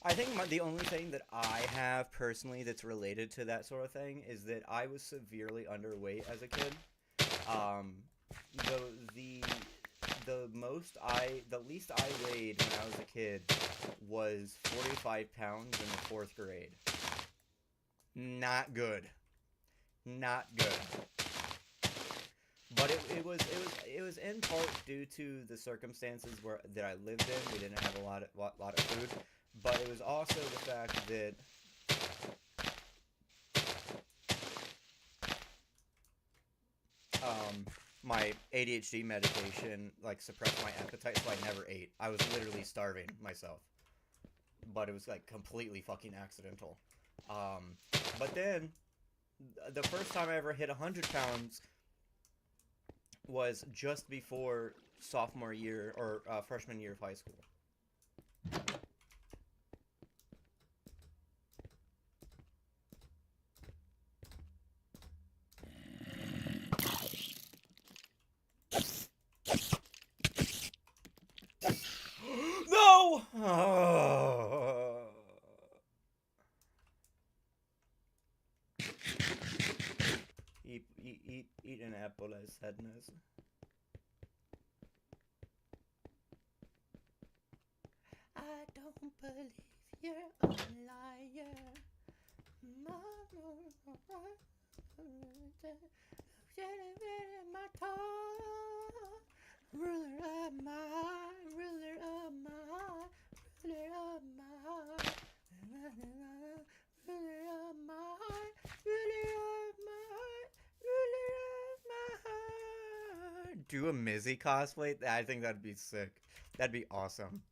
I think the only thing that I have personally that's related to that sort of thing is that I was severely underweight as a kid. The least I weighed when I was a kid was 45 pounds in the 4th grade. Not good. Not good. But it was in part due to the circumstances that I lived in. We didn't have a lot of food, but it was also the fact that my ADHD medication like suppressed my appetite, so I never ate. I was literally starving myself, but it was like completely fucking accidental. But then the first time I ever hit 100 pounds was just before sophomore year or freshman year of high school. No! Oh. Eat an apple as sadness. I don't believe you're a liar. My tongue. Ruler of my heart, ruler of my heart, ruler of my heart, ruler of my heart, ruler of my heart, ruler of my heart. Do a Mizzy cosplay? I think that'd be sick. That'd be awesome.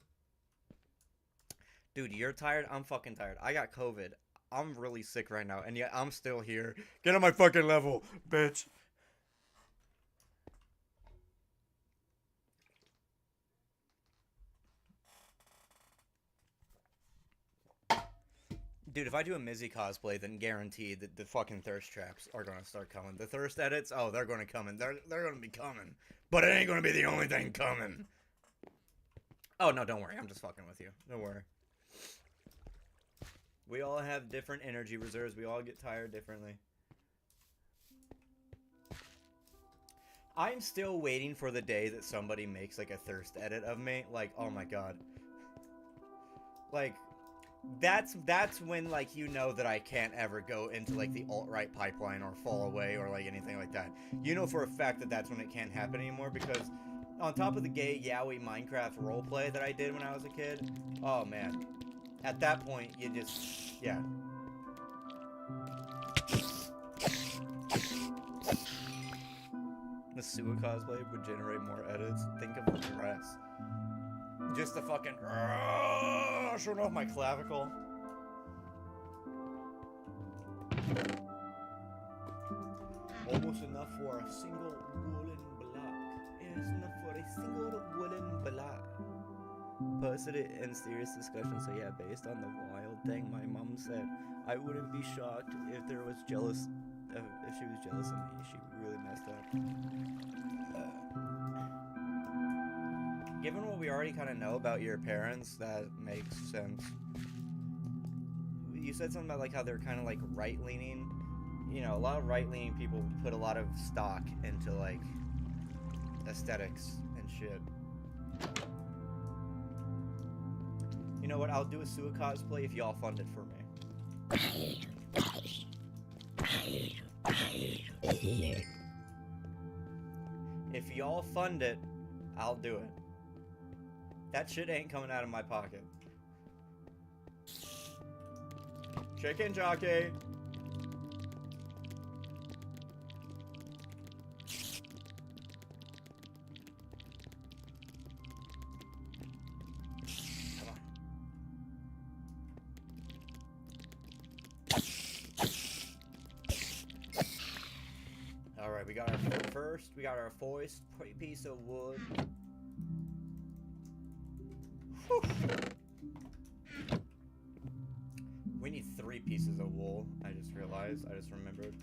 Dude, you're tired? I'm fucking tired. I got COVID. I'm really sick right now, and yet I'm still here. Get on my fucking level, bitch. Dude, if I do a Mizzy cosplay, then guaranteed that the fucking thirst traps are gonna start coming. The thirst edits, oh, they're gonna come in. They're gonna be coming. But it ain't gonna be the only thing coming. Oh, no, don't worry. I'm just fucking with you. Don't worry. We all have different energy reserves. We all get tired differently. I'm still waiting for the day that somebody makes, like, a thirst edit of me. Like, oh my god. Like, that's when, like, you know that I can't ever go into, like, the alt-right pipeline or fall away or, like, anything like that. You know for a fact that that's when it can't happen anymore, because on top of the gay yaoi Minecraft roleplay that I did when I was a kid, oh man. At that point, you just, yeah. The Sua cosplay would generate more edits. Think of the dress. Just the fucking showing off my clavicle. Almost enough for a single woolen block. It's enough for a single woolen block. Posted it in serious discussion, so yeah, based on the wild thing my mom said, I wouldn't be shocked if there was jealous, if she was jealous of me. She really messed up. Given what we already kind of know about your parents, that makes sense. You said something about like how they're kind of like right-leaning. You know, a lot of right-leaning people put a lot of stock into like aesthetics and shit. You know what? I'll do a Sua cosplay if y'all fund it for me. If y'all fund it, I'll do it. That shit ain't coming out of my pocket. Chicken jockey. Alright, we got our first piece of wood. Whew. We need 3 pieces of wool. I just remembered.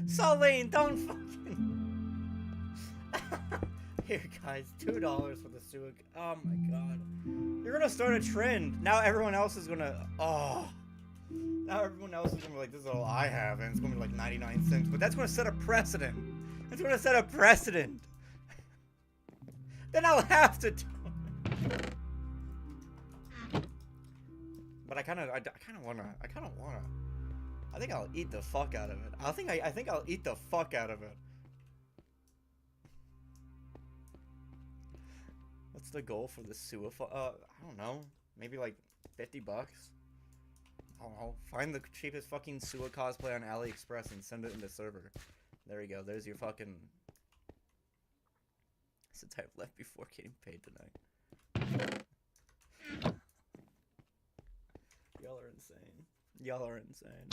Saline, don't fucking. Here, guys, $2 for the Sua. Oh my god. You're gonna start a trend. Now everyone else is gonna. Oh. Now everyone else is gonna be like, this is all I have, and it's gonna be like 99 cents. But that's gonna set a precedent. That's gonna set a precedent. Then I'll have to do it. But I kind of wanna. I think I'll eat the fuck out of it. I think I'll eat the fuck out of it. What's the goal for the suicide? I don't know. Maybe like $50. I don't know. Find the cheapest fucking Sua cosplay on AliExpress and send it in the server. There you go. There's your fucking. Since I've left before getting paid tonight. Y'all are insane. Y'all are insane.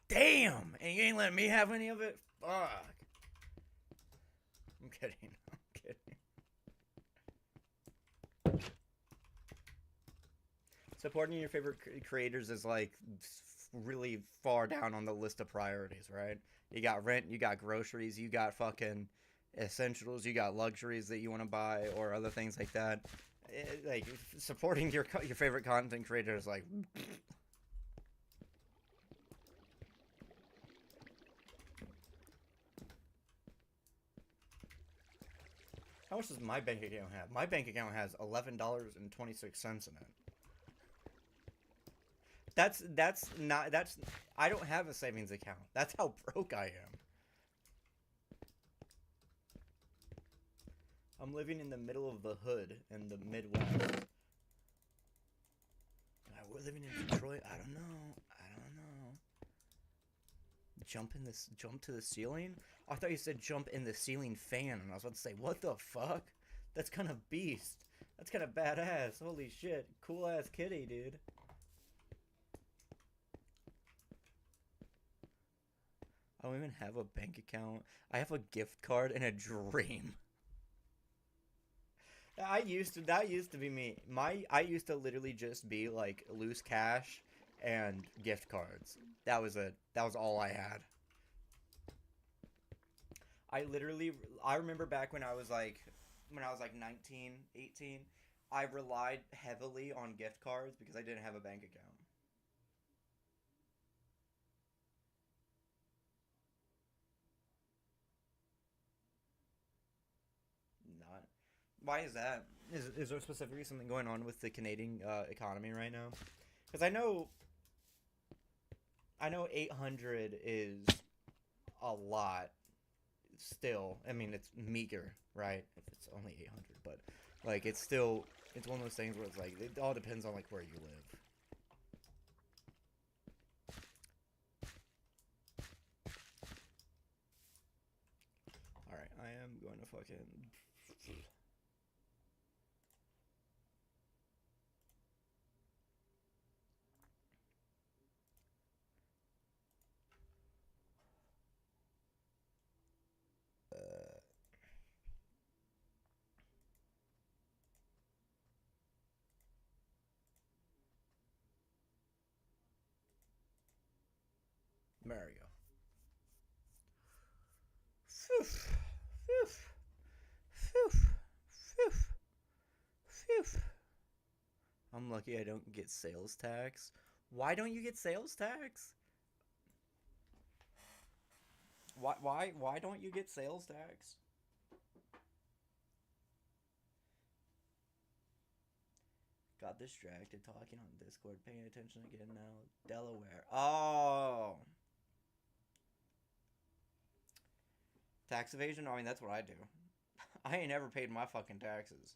Damn! And you ain't letting me have any of it? Fuck. I'm kidding. I'm kidding. Supporting your favorite creators is like really far down on the list of priorities, right? You got rent, you got groceries, you got fucking essentials, you got luxuries that you want to buy or other things like that. Like supporting your favorite content creators, like. How much does my bank account have? My bank account has $11.26 in it. That's not I don't have a savings account. That's how broke I am. I'm living in the middle of the hood in the Midwest. We're living in Detroit. I don't know. Jump to the ceiling? I thought you said jump in the ceiling fan, and I was about to say, what the fuck? That's kind of beast. That's kind of badass. Holy shit. Cool ass kitty, dude. I don't even have a bank account. I have a gift card and a dream. That used to be me. I used to literally just be like loose cash and gift cards. That was it. That was all I had. I remember back when I was like 19, 18, I relied heavily on gift cards because I didn't have a bank account. Not. Why is that? Is there specifically something going on with the Canadian economy right now? Because I know 800 is a lot still. I mean, it's meager, right? If it's only 800, but like it's one of those things where it's like it all depends on like where you live. All right, I am going to fucking. There we go. Phew. Phew. Phew. Phew. Phew. I'm lucky I don't get sales tax. Why don't you get sales tax? Why don't you get sales tax? Got distracted talking on Discord, paying attention again now. Delaware. Oh. Tax evasion? I mean, that's what I do. I ain't never paid my fucking taxes.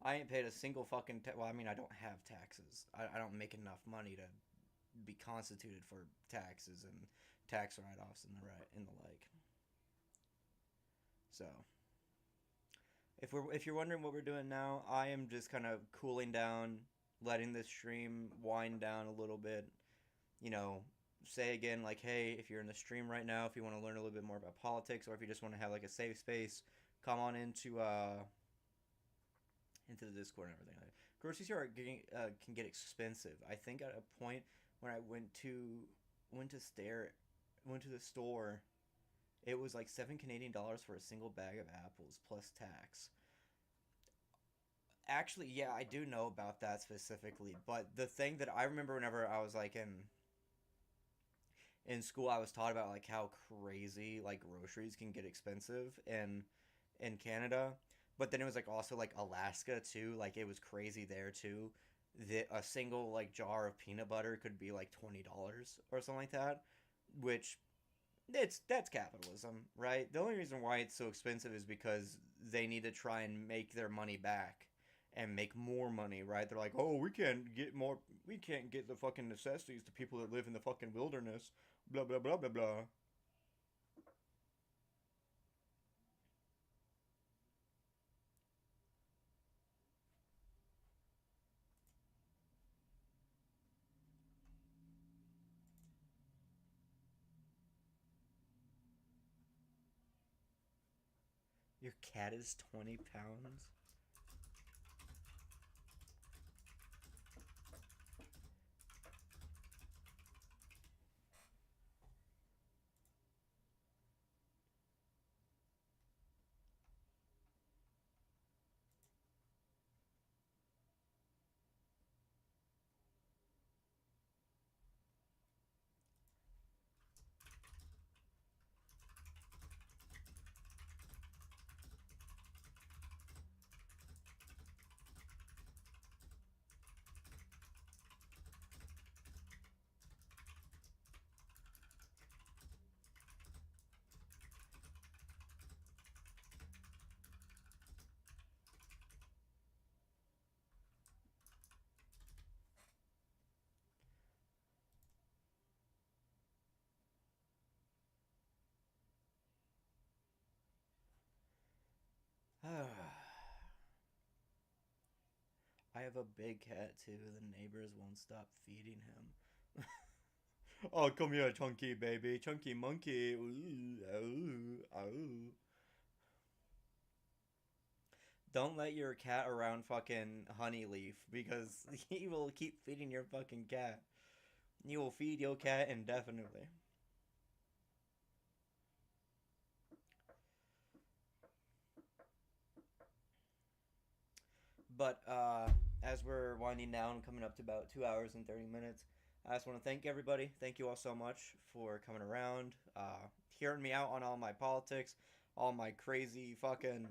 I ain't paid a single fucking well, I mean, I don't have taxes. I don't make enough money to be constituted for taxes and tax write-offs and the like. So, if you're wondering what we're doing now, I am just kind of cooling down, letting this stream wind down a little bit. You know, say again like, hey, if you're in the stream right now, if you want to learn a little bit more about politics, or if you just want to have like a safe space, come on into the Discord and everything. Groceries here can get expensive. I think at a point when I went to the store, it was like $7 Canadian for a single bag of apples plus tax. Actually, yeah, I do know about that specifically. But the thing that I remember whenever I was like in school, I was taught about like how crazy like groceries can get expensive in Canada. But then it was like also like Alaska too. Like it was crazy there too. That a single like jar of peanut butter could be like $20 or something like that, which that's capitalism, right? The only reason why it's so expensive is because they need to try and make their money back and make more money, right? They're like, "Oh, we can't get the fucking necessities to people that live in the fucking wilderness." Blah blah blah blah blah. Your cat is 20 pounds. I have a big cat too. The neighbors won't stop feeding him. Oh, come here, chunky baby, chunky monkey. Ooh, ooh, ooh. Don't let your cat around fucking Honeyleaf because he will keep feeding your fucking cat. You will feed your cat indefinitely. But as we're winding down, coming up to about 2 hours and 30 minutes, I just want to thank everybody. Thank you all so much for coming around, hearing me out on all my politics, all my crazy fucking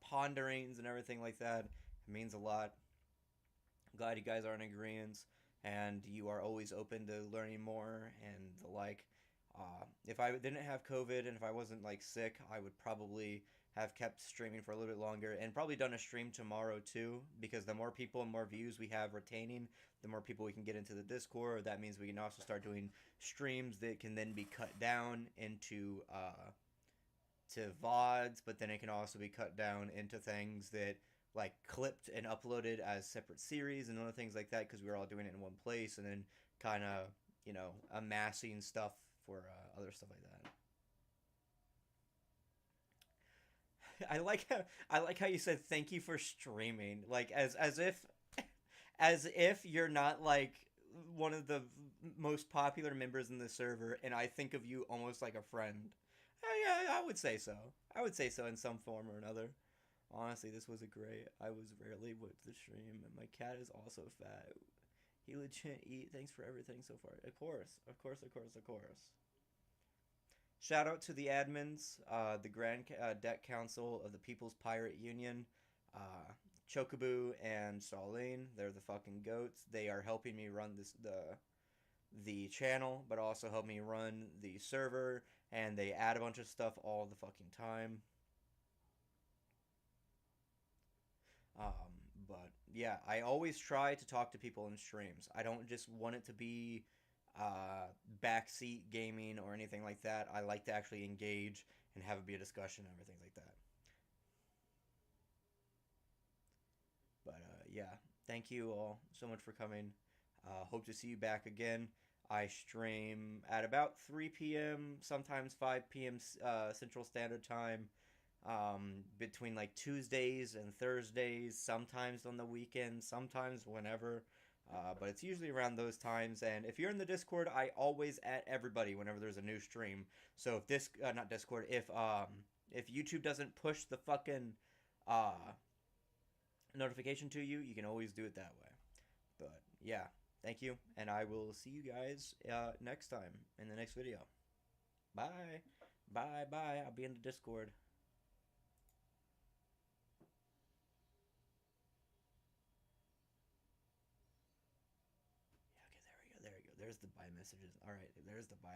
ponderings and everything like that. It means a lot. I'm glad you guys are in agreement and you are always open to learning more and the like. If I didn't have COVID and if I wasn't like sick, I would probably have kept streaming for a little bit longer and probably done a stream tomorrow too because the more people and more views we have retaining, the more people we can get into the Discord. That means we can also start doing streams that can then be cut down into to VODs, but then it can also be cut down into things that like clipped and uploaded as separate series and other things like that because we were all doing it in one place and then kind of amassing stuff for other stuff like that. I like how you said thank you for streaming like as if you're not like one of the most popular members in the server and I think of you almost like a friend. Yeah, I would say so. I would say so in some form or another. Honestly, this was a great. I was rarely with the stream, and my cat is also fat. He legit eat. Thanks for everything so far. Of course, of course, of course, of course. Shout out to the admins, the Grand Deck Council of the People's Pirate Union, uh, Chocobo and Starlene. They're the fucking goats. They are helping me run the channel, but also help me run the server, and they add a bunch of stuff all the fucking time. But yeah, I always try to talk to people in streams. I don't just want it to be backseat gaming or anything like that. I like to actually engage and have it be a discussion and everything like that. But yeah, thank you all so much for coming. Hope to see you back again. I stream at about 3 p.m., sometimes 5 p.m. Central Standard Time, between like Tuesdays and Thursdays, sometimes on the weekends, sometimes whenever. But it's usually around those times. And if you're in the Discord, I always at everybody whenever there's a new stream. So if not Discord, if YouTube doesn't push the fucking uh notification to you, you can always do it that way. But yeah, thank you, and I will see you guys next time in the next video. Bye. Bye, bye. I'll be in the Discord. Yeah, okay, there we go. There we go. There's the bye messages. All right, there's the bye.